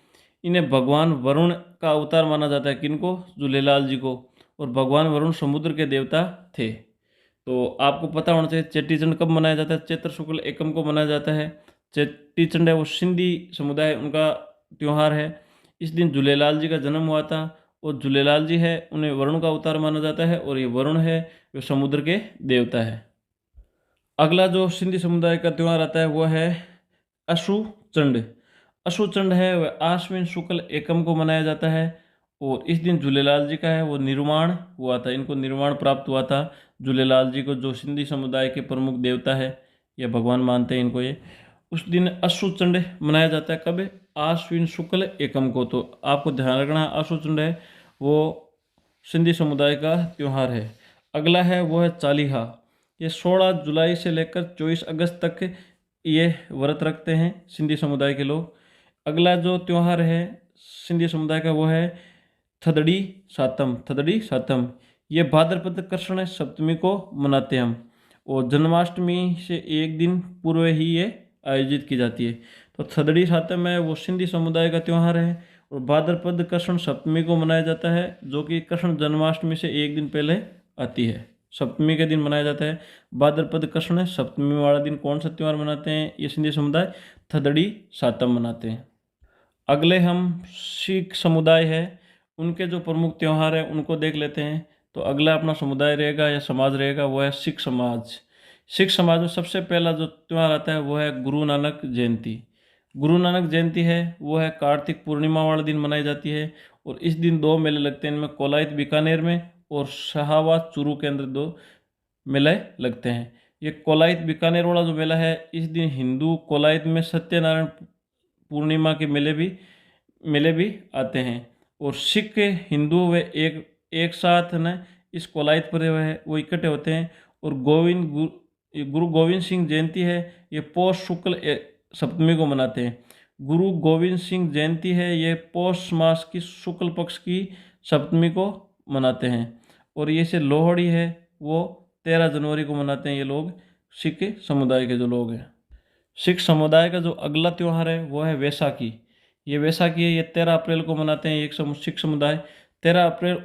इन्हें भगवान वरुण का अवतार माना जाता है। किनको? झूलेलाल जी को। और भगवान वरुण समुद्र के देवता थे। तो आपको पता होना चाहिए चेटी चंड कब मनाया जाता है? चैत्र शुक्ल एकम को मनाया जाता है। चेटी चंड है वो सिंधी समुदाय उनका त्यौहार है। इस दिन झूलेलाल जी का जन्म हुआ था। और झूलेलाल जी है उन्हें वरुण का अवतार माना जाता है, और ये वरुण है वो समुद्र के देवता है। अगला जो सिंधी समुदाय का त्यौहार आता है वो है अशु चंड। अशु चंड है वह आश्विन शुक्ल एकम को मनाया जाता है। और इस दिन झूलेलाल जी का है वो निर्वाण हुआ था, इनको निर्वाण प्राप्त हुआ था झूलेलाल जी को, जो सिंधी समुदाय के प्रमुख देवता है या भगवान मानते हैं इनको ये। उस दिन अशु चंड मनाया जाता है कब? आश्विन शुक्ल एकम को। तो आपको ध्यान रखना अशु चंड है वो सिंधी समुदाय का त्यौहार है। अगला है वो है चालीहा। ये 16 जुलाई से लेकर 24 अगस्त तक ये व्रत रखते हैं सिंधी समुदाय के लोग। अगला जो त्यौहार है सिंधी समुदाय का वो है थदड़ी सातम। ये भाद्रपद कृष्ण सप्तमी को मनाते हैं हम। और जन्माष्टमी से एक दिन पूर्व ही ये आयोजित की जाती है। तो थदड़ी सातम है वो सिंधी समुदाय का त्यौहार है। और भाद्रपद कृष्ण सप्तमी को मनाया जाता है, जो कि कृष्ण जन्माष्टमी से एक दिन पहले आती है। सप्तमी के दिन मनाया जाता है भाद्रपद कृष्ण सप्तमी वाला दिन। कौन सा त्यौहार मनाते हैं ये सिंधी समुदाय? थदड़ी सातम मनाते हैं। अगले हम सिख समुदाय है, उनके जो प्रमुख त्यौहार है उनको देख लेते हैं। तो अगला अपना समुदाय रहेगा या समाज रहेगा वो है सिख समाज। सिख समाज में सबसे पहला जो त्यौहार आता है वो है गुरु नानक जयंती। गुरु नानक जयंती है वो है कार्तिक पूर्णिमा वाले दिन मनाई जाती है। और इस दिन दो मेले लगते हैं, इनमें कोलायत बीकानेर में और शाहबाद चूरू के अंदर दो मेले लगते हैं। ये कोलायत बीकानेर वाला जो मेला है, इस दिन हिंदू कोलायत में सत्यनारायण पूर्णिमा के मेले भी आते हैं। और सिख हिंदू वे एक साथ न इस कोलायत पर वो इकट्ठे होते हैं। और गुरु गोविंद सिंह जयंती है, ये पौष शुक्ल सप्तमी को मनाते हैं। गुरु गोविंद सिंह जयंती है ये पौष मास की शुक्ल पक्ष की सप्तमी को मनाते हैं। और ये से लोहड़ी है वो 13 जनवरी को मनाते हैं ये लोग, सिख समुदाय के जो लोग हैं। सिख समुदाय का जो अगला त्यौहार है वो है वैसाखी। ये वैसाखी है, ये 13 अप्रैल को मनाते हैं एक सिख समुदाय। 13 अप्रैल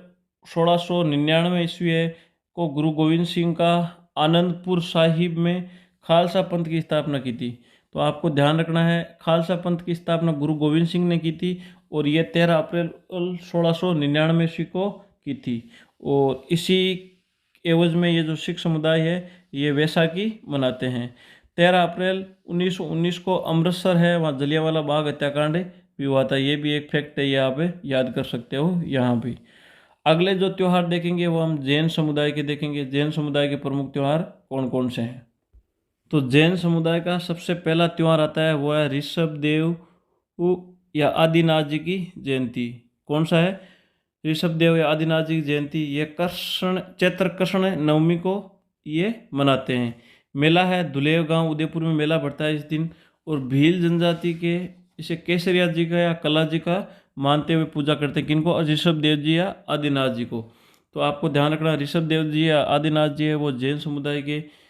1699 ईस्वी है को गुरु गोविंद सिंह का आनंदपुर साहिब में खालसा पंथ की स्थापना की थी। तो आपको ध्यान रखना है, खालसा पंथ की स्थापना गुरु गोविंद सिंह ने की थी और ये 13 अप्रैल 1699 ईस्वी को की थी। और इसी एवज में ये जो सिख समुदाय है ये वैसाखी मनाते हैं। 13 अप्रैल 1919 को अमृतसर है वहाँ जलियांवाला बाग हत्याकांड भी हुआ था। ये भी एक फैक्ट है, ये आप याद कर सकते हो यहाँ भी। अगले जो त्यौहार देखेंगे वो हम जैन समुदाय के देखेंगे। जैन समुदाय के प्रमुख त्यौहार कौन कौन से हैं? तो जैन समुदाय का सबसे पहला त्यौहार आता है वो है ऋषभ देव या आदिनाथ जी की जयंती। कौन सा है? ऋषभ देव या आदिनाथ जी की जयंती। ये चैत्र कृष्ण नवमी को ये मनाते हैं। मेला है दुलेव गांव उदयपुर में मेला पड़ता है इस दिन। और भील जनजाति के इसे केसरिया जी का या कला जी का मानते हुए पूजा करते हैं। किनको? ऋषभ देव जी या आदिनाथ जी को। तो आपको ध्यान रखना, ऋषभ देव जी या आदिनाथ जी है वो जैन समुदाय के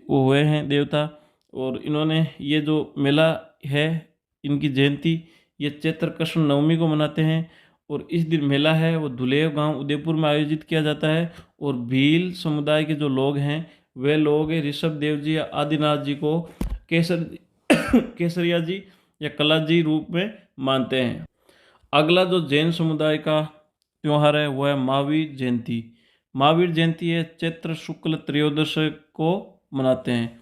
वो हुए हैं देवता। और इन्होंने ये जो मेला है इनकी जयंती ये चैत्र कृष्ण नवमी को मनाते हैं। और इस दिन मेला है वो धुलेव गांव उदयपुर में आयोजित किया जाता है। और भील समुदाय के जो लोग हैं वे लोग ऋषभ देव जी या आदिनाथ जी को केसरिया जी या कला जी रूप में मानते हैं। अगला जो जैन समुदाय का त्यौहार है वो है महावीर जयंती। महावीर जयंती है चैत्र शुक्ल त्रयोदश को मनाते हैं।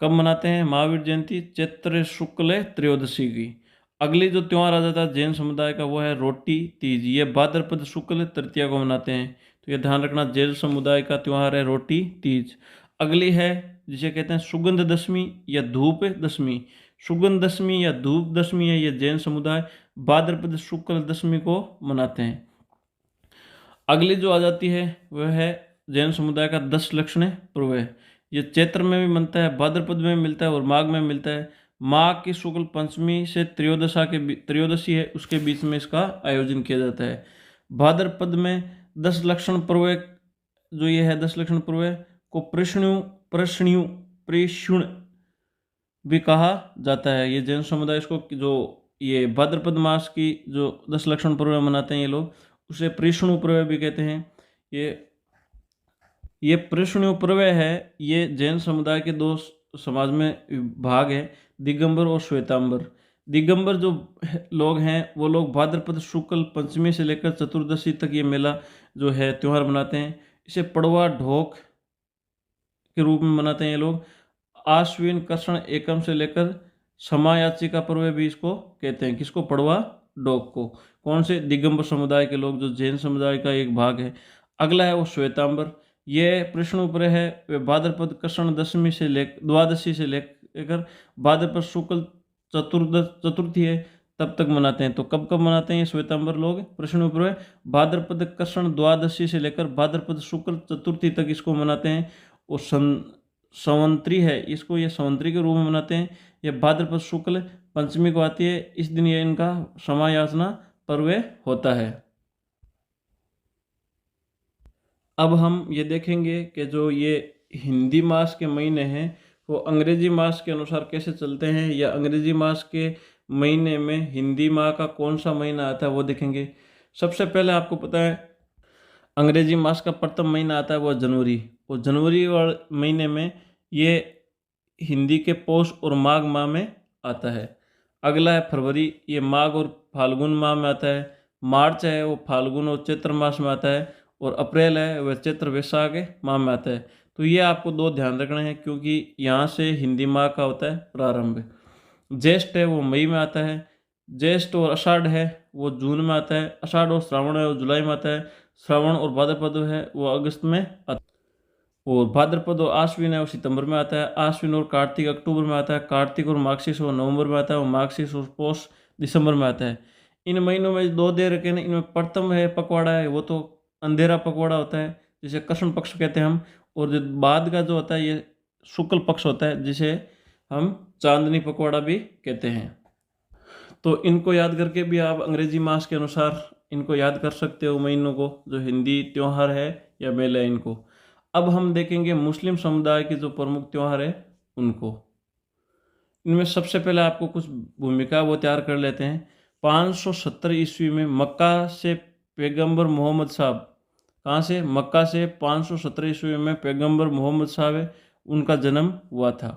कब मनाते हैं महावीर जयंती? चैत्र शुक्ल त्रयोदशी की। अगली जो त्यौहार आ जाता है जैन समुदाय का वो है रोटी तीज। ये भाद्रपद शुक्ल तृतीया को मनाते हैं। तो ये ध्यान रखना, जैन समुदाय का त्यौहार है रोटी तीज। अगली है जिसे कहते हैं सुगंध दशमी या धूप दशमी। सुगंध दशमी या धूप दशमी है ये जैन समुदाय भाद्रपद शुक्ल दशमी को मनाते हैं। अगली जो आ जाती है वह है जैन समुदाय का 10 लक्षण पर्व है। ये चैत्र में भी मिलता है, भाद्रपद में मिलता है और माघ में मिलता है। माघ की शुक्ल पंचमी से त्रयोदशी है उसके बीच में इसका आयोजन किया जाता है। भाद्रपद में 10 लक्षण पर्व जो ये है 10 लक्षण पर्व को प्रेष्णु भी कहा जाता है। ये जैन समुदाय इसको जो ये भाद्रपद मास की जो 10 लक्षण पर्व मनाते हैं ये लोग उसे प्रेष्णु पर्व भी कहते हैं। ये प्रेष्णु पर्व है ये जैन समुदाय के दो समाज में भाग है, दिगंबर और श्वेतांबर। दिगंबर जो लोग हैं वो लोग भाद्रपद शुक्ल पंचमी से लेकर चतुर्दशी तक ये मेला जो है त्यौहार मनाते हैं। इसे पड़वा ढोक के रूप में मनाते हैं ये लोग। आश्विन कृष्ण एकम से लेकर समायाची का पर्व भी इसको कहते हैं। किसको? पड़वा ढोक को। कौन से? दिगंबर समुदाय के लोग जो जैन समुदाय का एक भाग है। अगला है वो श्वेतांबर। ये प्रश्न पर्व है वे भाद्रपद कृष्ण द्वादशी से लेकर भाद्रपद शुक्ल चतुर्थी है तब तक मनाते हैं। तो कब कब मनाते हैं ये श्वेतांबर लोग? प्रश्न पर्व भाद्रपद कृष्ण द्वादशी से लेकर भाद्रपद शुक्ल चतुर्थी तक इसको मनाते हैं। और संवंतरी है इसको ये संवंतरी के रूप में मनाते हैं। यह भाद्रपद शुक्ल पंचमी को आती है, इस दिन ये इनका समायाचना पर्व होता है। अब हम ये देखेंगे कि जो ये हिंदी मास के महीने हैं वो अंग्रेजी मास के अनुसार कैसे चलते हैं या अंग्रेजी मास के महीने में हिंदी माह का कौन सा महीना आता है वो देखेंगे। सबसे पहले आपको पता है अंग्रेजी मास का प्रथम महीना आता है वो जनवरी, और जनवरी वाले महीने में ये हिंदी के पौष और माघ माह में आता है। अगला है फरवरी, ये माघ और फाल्गुन माह में आता है। मार्च है वो फाल्गुन और चैत्र मास में आता है, और अप्रैल है वह चैत्र वैशाख माह में आता है। तो ये आपको दो ध्यान रखना है, क्योंकि यहाँ से हिंदी माह का होता है प्रारंभ। ज्येष्ठ है वो मई में आता है। ज्येष्ठ और आषाढ़ है वो जून में आता है। आषाढ़ और श्रावण है वो जुलाई में आता है। श्रावण और भाद्रपद है वो अगस्त में आता है। और भाद्रपद और आश्विन है वो सितंबर में आता है। आश्विन और कार्तिक अक्टूबर में आता है। कार्तिक और मार्गशीर्ष वो नवंबर में आता है। और मार्गशीर्ष और पौष दिसंबर में आता है। इन महीनों में दो दे रखे हैं, इनमें प्रथम है पखवाड़ा है वो तो अंधेरा पखवाड़ा होता है, जिसे कृष्ण पक्ष कहते हैं हम। और जो बाद का जो होता है ये शुक्ल पक्ष होता है, जिसे हम चांदनी पखवाड़ा भी कहते हैं। तो इनको याद करके भी आप अंग्रेजी मास के अनुसार इनको याद कर सकते हो, महीनों को जो हिंदी त्यौहार है या मेले हैं इनको। अब हम देखेंगे मुस्लिम समुदाय के जो प्रमुख त्यौहार है उनको। इनमें सबसे पहले आपको कुछ भूमिका वो तैयार कर लेते हैं। 570 ईस्वी में मक्का से पैगंबर मोहम्मद साहब, कहाँ से, मक्का से 517 ईस्वी में पैगंबर मोहम्मद साहब है उनका जन्म हुआ था।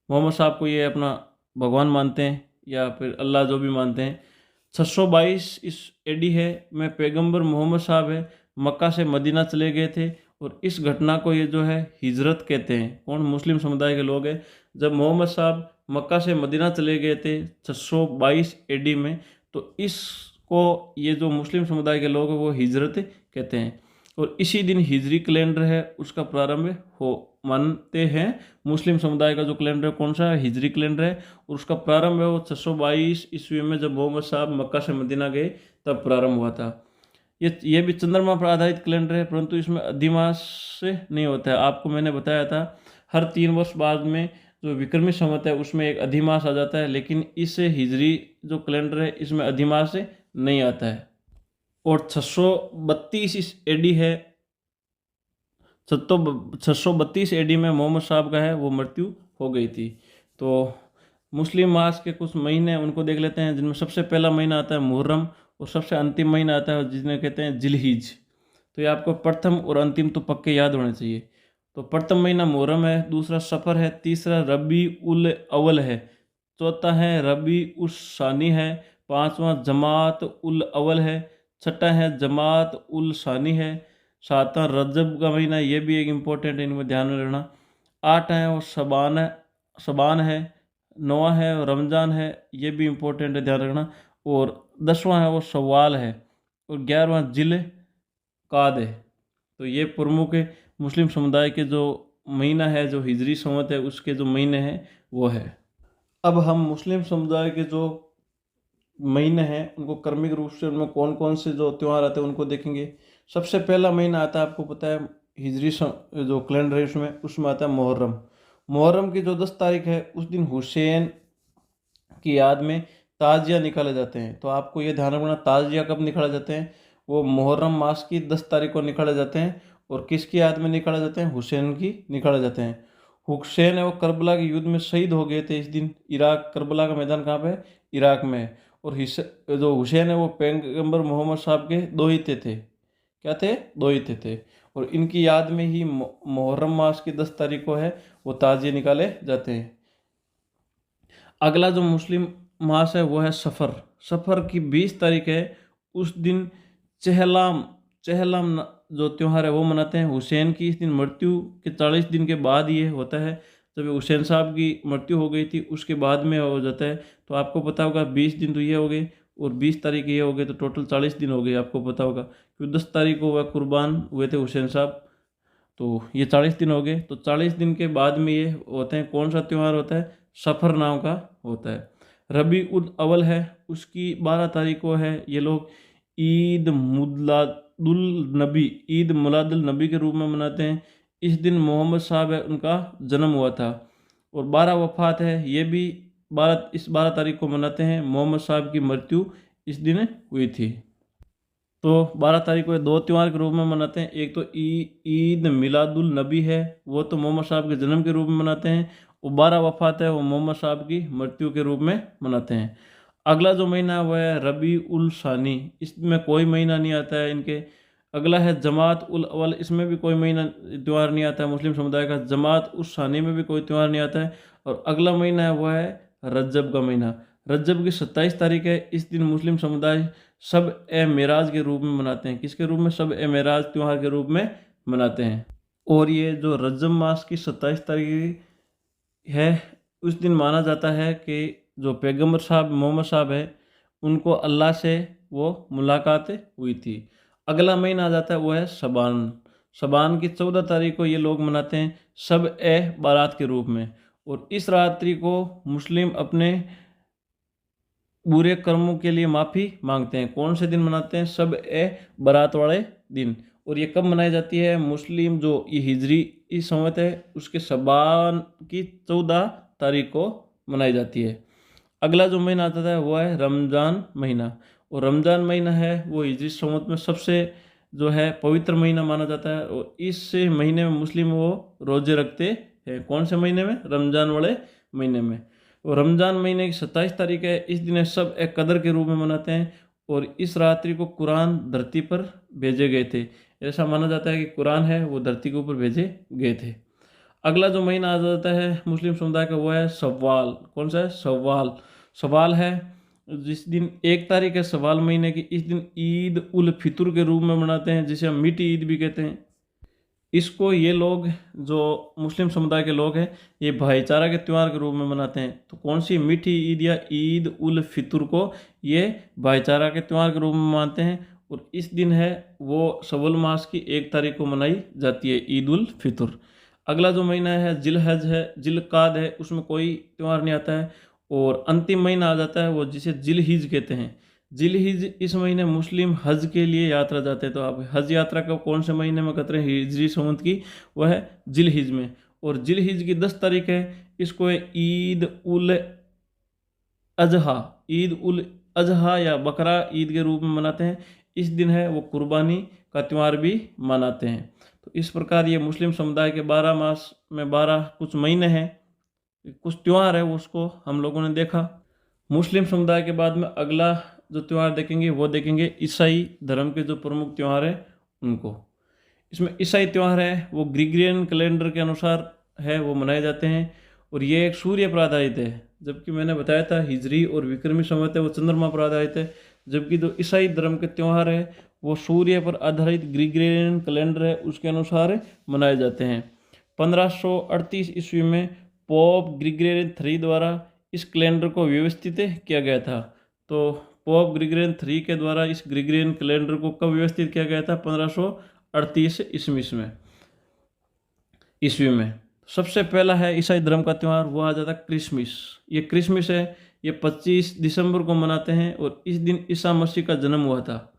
मोहम्मद साहब को ये अपना भगवान मानते हैं या फिर अल्लाह जो भी मानते हैं। 622 इस एडी है में पैगंबर मोहम्मद साहब है मक्का से मदीना चले गए थे, और इस घटना को ये जो है हिजरत कहते हैं। कौन, मुस्लिम समुदाय के लोग हैं। जब मोहम्मद साहब मक्का से मदीना चले गए थे 622 एडी में, तो इसको ये जो मुस्लिम समुदाय के लोग हैं वो हिजरत कहते हैं। और इसी दिन हिजरी कैलेंडर है उसका प्रारंभ हो मानते हैं। मुस्लिम समुदाय का जो कैलेंडर कौन सा है, हिजरी कैलेंडर है, और उसका प्रारंभ है वो 622 ईस्वी में जब मोहम्मद साहब मक्का से मदीना गए तब प्रारंभ हुआ था। ये भी चंद्रमा पर आधारित कैलेंडर है, परंतु इसमें अधिमास से नहीं होता है। आपको मैंने बताया था हर 3 वर्ष बाद में जो विक्रमी संवत है उसमें एक अधिमास आ जाता है, लेकिन इस हिजरी जो कैलेंडर है इसमें अधिमास से नहीं आता है। और 632 इस एडी है, 632 एडी में मोहम्मद साहब का है वो मृत्यु हो गई थी। तो मुस्लिम मास के कुछ महीने उनको देख लेते हैं, जिनमें सबसे पहला महीना आता है मुहर्रम, और सबसे अंतिम महीना आता है जिन्हें कहते हैं जिलहिज। तो ये आपको प्रथम और अंतिम तो पक्के याद होने चाहिए। तो प्रथम महीना मुहर्रम है, दूसरा सफ़र है, तीसरा रबी उल अव्वल है, चौथा है रबी उस सानी है, पांचवा जमात उल अव्वल है, छठा है जमात उल सानी है, सातवां रजब का महीना ये भी एक इम्पोर्टेंट है, इनमें ध्यान में रखना। आठ है वो शबान है, नौवां है वो रमज़ान है, ये भी इम्पोर्टेंट है, ध्यान रखना। और 10वां है वो शव्वाल है, और 11वां जिल काद है। तो ये प्रमुख मुस्लिम समुदाय के जो महीना है, जो हिजरी संवत है उसके जो महीने हैं वो है। अब हम मुस्लिम समुदाय के जो महीने हैं उनको क्रमिक रूप से उनमें कौन कौन से जो त्यौहार आते हैं उनको देखेंगे। सबसे पहला महीना आता है, आपको पता है हिजरी जो कैलेंडर है उसमें आता है मुहर्रम। मुहर्रम की जो 10 तारीख है उस दिन हुसैन की याद में ताजिया निकाले जाते हैं। तो आपको ये ध्यान रखना, ताजिया कब निकाले जाते हैं, वो मुहर्रम मास की 10 तारीख को निकाले जाते हैं। और किसकी याद में निकाले जाते हैं, हुसैन की निकाले जाते हैं। हुसैन है वो करबला के युद्ध में शहीद हो गए थे इस दिन। इराक, करबला का मैदान कहाँ पे है, इराक में है। और जो हुसैन है वो पैगंबर मोहम्मद साहब के दोहिते थे। क्या थे, दोहिते थे। और इनकी याद में ही मुहर्रम मास की 10 तारीख को है वो ताजिए निकाले जाते हैं। अगला जो मुस्लिम मास है वो है सफ़र। सफ़र की 20 तारीख है, उस दिन चहलाम चहलाम जो त्यौहार है वो मनाते हैं। हुसैन की इस दिन मृत्यु के 40 दिन के बाद ये होता है। जब हुसैन साहब की मृत्यु हो गई थी उसके बाद में हो जाता है। तो आपको पता होगा 20 दिन तो ये हो गए और 20 तारीख ये हो गए, तो टोटल 40 दिन हो गए। आपको पता होगा क्योंकि 10 तारीख को वह कुर्बान हुए थे हुसैन साहब, तो ये 40 दिन हो गए। तो 40 दिन के बाद में ये होते हैं, कौन सा त्यौहार होता है, सफ़र नाम का होता है। रबी उल अव्वल है, उसकी 12 तारीख को है। ये लोग ईद मुलादुल नबी, ईद मुलादुल नबी के रूप में मनाते हैं। इस दिन मोहम्मद साहब है उनका जन्म हुआ था। और 12 वफ़ात है, ये भी 12 तारीख को मनाते हैं। मोहम्मद साहब की मृत्यु इस दिन हुई थी। तो 12 तारीख को दो त्यौहार के रूप में मनाते हैं। एक तो ईद मिलादुल नबी है, वो तो मोहम्मद साहब के जन्म के रूप में मनाते हैं। वो 12 वफ़ात है वो मोहम्मद साहब की मृत्यु के रूप में मनाते हैं। अगला जो महीना है वह है रबी उल सानी, इसमें कोई महीना नहीं आता है इनके। अगला है जमात उल अवल, इसमें भी कोई महीना त्यौहार नहीं आता है मुस्लिम समुदाय का। जमात उस सानी में भी कोई त्यौहार नहीं आता है। और अगला महीना है वह है रज्जब का महीना। रज्जब की 27 तारीख है। इस दिन मुस्लिम समुदाय शब ए मेराज के रूप में मनाते हैं। किसके रूप में? शब ए मेराज त्यौहार के रूप में मनाते हैं। और ये जो रजब मास की 27 तारीख है उस दिन माना जाता है कि जो पैगंबर साहब मोहम्मद साहब है उनको अल्लाह से वो मुलाकात हुई थी। अगला महीना आ जाता है वो है शबान। शबान की 14 तारीख को ये लोग मनाते हैं शब ए बारात के रूप में। और इस रात्रि को मुस्लिम अपने बुरे कर्मों के लिए माफ़ी मांगते हैं। कौन से दिन मनाते हैं? शब ए बारात वाले दिन। और ये कब मनाई जाती है? मुस्लिम जो ये हिजरी इस संवत है उसके शबान की 14 तारीख को मनाई जाती है। अगला जो महीना आता है वो है रमज़ान महीना। और रमज़ान महीना है वो हिजरी संवत में सबसे जो है पवित्र महीना माना जाता है। और इस महीने में मुस्लिम वो रोज़े रखते हैं। कौन से महीने में? रमज़ान वाले महीने में। और रमज़ान महीने की 27 तारीख है। इस दिन सब एक कदर के रूप में मनाते हैं। और इस रात्रि को कुरान धरती पर भेजे गए थे। ऐसा माना जाता है कि कुरान है वो धरती के ऊपर भेजे गए थे। अगला जो महीना आ जाता है मुस्लिम समुदाय का वो है शव्वाल। कौन सा है? शव्वाल। शव्वाल है जिस दिन 1 तारीख है शव्वाल महीने की। इस दिन ईद उल फितर के रूप में मनाते हैं जिसे हम मीठी ईद भी कहते हैं। इसको ये लोग जो मुस्लिम समुदाय के लोग हैं ये भाईचारा के त्यौहार के रूप में मनाते हैं। तो कौन सी? मीठी ईद या ईद उल फितर को ये भाईचारा के त्यौहार के रूप में मानते हैं। और इस दिन है वो शव्वाल मास की 1 तारीख को मनाई जाती है ईद उल फितर। अगला जो महीना है जिलहज है, जिलकाद है, उसमें कोई त्यौहार नहीं आता है। और अंतिम महीना आ जाता है वो जिसे जिलहिज कहते हैं। जिलहिज इस महीने मुस्लिम हज के लिए यात्रा जाते हैं। तो आप हज यात्रा का कौन से महीने में करते हैं हिजरी संवत की? वह है जिलहिज में। और जिलहिज की 10 तारीख है। इसको है ईद उल अजहा। ईद उल अजहा या बकरा ईद के रूप में मनाते हैं। इस दिन है वो कुर्बानी का त्यौहार भी मनाते हैं। तो इस प्रकार ये मुस्लिम समुदाय के 12 मास में 12 कुछ महीने हैं, कुछ त्यौहार है उसको हम लोगों ने देखा। मुस्लिम समुदाय के बाद में अगला जो त्यौहार देखेंगे वो देखेंगे ईसाई धर्म के जो प्रमुख त्यौहार है उनको। इसमें ईसाई त्यौहार है वो ग्रिगोरियन कैलेंडर के अनुसार है वो मनाए जाते हैं। और ये एक सूर्य पर आधारित है, जबकि मैंने बताया था हिजरी और विक्रमी संवत है वो चंद्रमा पर आधारित है। जबकि जो ईसाई धर्म के त्यौहार है वो सूर्य पर आधारित ग्रिगोरियन कैलेंडर है उसके अनुसार मनाए जाते हैं। 1538 ईस्वी में पोप ग्रिगोरियन III द्वारा इस कैलेंडर को व्यवस्थित किया गया था। तो पोप ग्रिगोरियन III के द्वारा इस ग्रिगोरियन कैलेंडर को कब व्यवस्थित किया गया था? 1538 ईस्वी में। सबसे पहला है ईसाई धर्म का त्यौहार वो आ जाता है क्रिसमस। ये क्रिसमस है ये 25 दिसंबर को मनाते हैं। और इस दिन ईसा मसीह का जन्म हुआ था।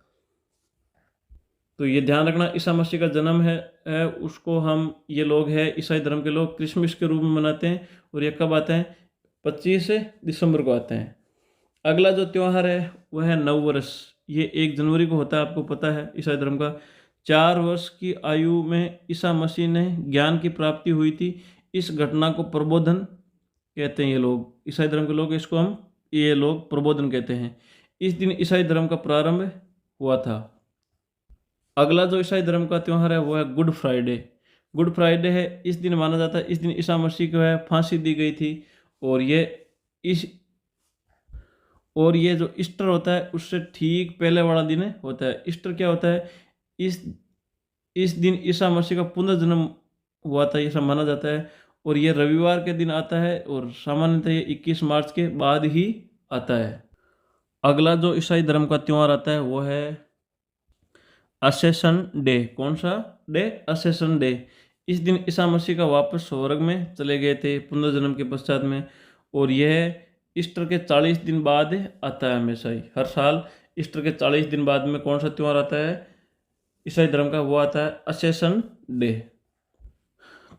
तो ये ध्यान रखना ईसा मसीह का जन्म है उसको हम ये लोग हैं ईसाई धर्म के लोग क्रिसमस के रूप में मनाते हैं। और ये कब आते हैं? 25 दिसंबर को आते हैं। अगला जो त्यौहार है वह है नववर्ष। ये 1 जनवरी को होता है, आपको पता है ईसाई धर्म का। 4 वर्ष की आयु में ईसा मसीह ने ज्ञान की प्राप्ति हुई थी। इस घटना को प्रबोधन कहते हैं ये लोग ईसाई धर्म के लोग, इसको हम ये लोग प्रबोधन कहते हैं। इस दिन ईसाई धर्म का प्रारंभ हुआ था। अगला जो ईसाई धर्म का त्यौहार है वो है गुड फ्राइडे। गुड फ्राइडे है इस दिन माना जाता है इस दिन ईसा मसीह को है फांसी दी गई थी। और ये जो ईस्टर होता है उससे ठीक पहले वाला दिन होता है। ईस्टर क्या होता है? इस दिन ईसा मसीह का पुनर्जन्म हुआ था ऐसा माना जाता है। और ये रविवार के दिन आता है और सामान्यतः ये 21 मार्च के बाद ही आता है। अगला जो ईसाई धर्म का त्यौहार आता है वो है असेसन डे। कौन सा डे? Assassin day. इस दिन ईसा मसीह का वापस स्वर्ग में चले गए थे पुनर्जन्म के पश्चात में। और यह ईस्टर के 40 दिन बाद आता है हमेशा ही। हर साल ईस्टर के 40 दिन बाद में कौन सा त्यौहार आता है ईसाई धर्म का? वो आता है असेसन डे।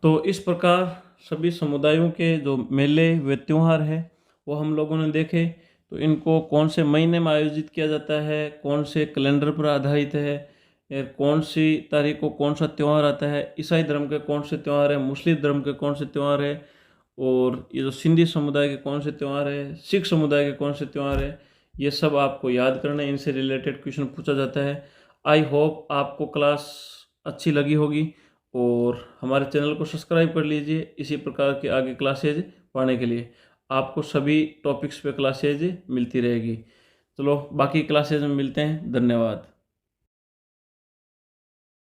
तो इस प्रकार सभी समुदायों के जो मेले व त्यौहार है वो हम लोगों ने देखे। तो इनको कौन से महीने में आयोजित किया जाता है, कौन से कैलेंडर पर आधारित है, कौन सी तारीख को कौन सा त्यौहार आता है, ईसाई धर्म के कौन से त्यौहार है, मुस्लिम धर्म के कौन से त्यौहार है, और ये जो सिंधी समुदाय के कौन से त्यौहार है, सिख समुदाय के कौन से त्यौहार है, ये सब आपको याद करना है। इनसे रिलेटेड क्वेश्चन पूछा जाता है। आई होप आपको क्लास अच्छी लगी होगी और हमारे चैनल को सब्सक्राइब कर लीजिए इसी प्रकार के आगे क्लासेज पढ़ने के लिए। आपको सभी टॉपिक्स पे क्लासेज मिलती रहेगी। चलो बाकी क्लासेज में मिलते हैं। धन्यवाद।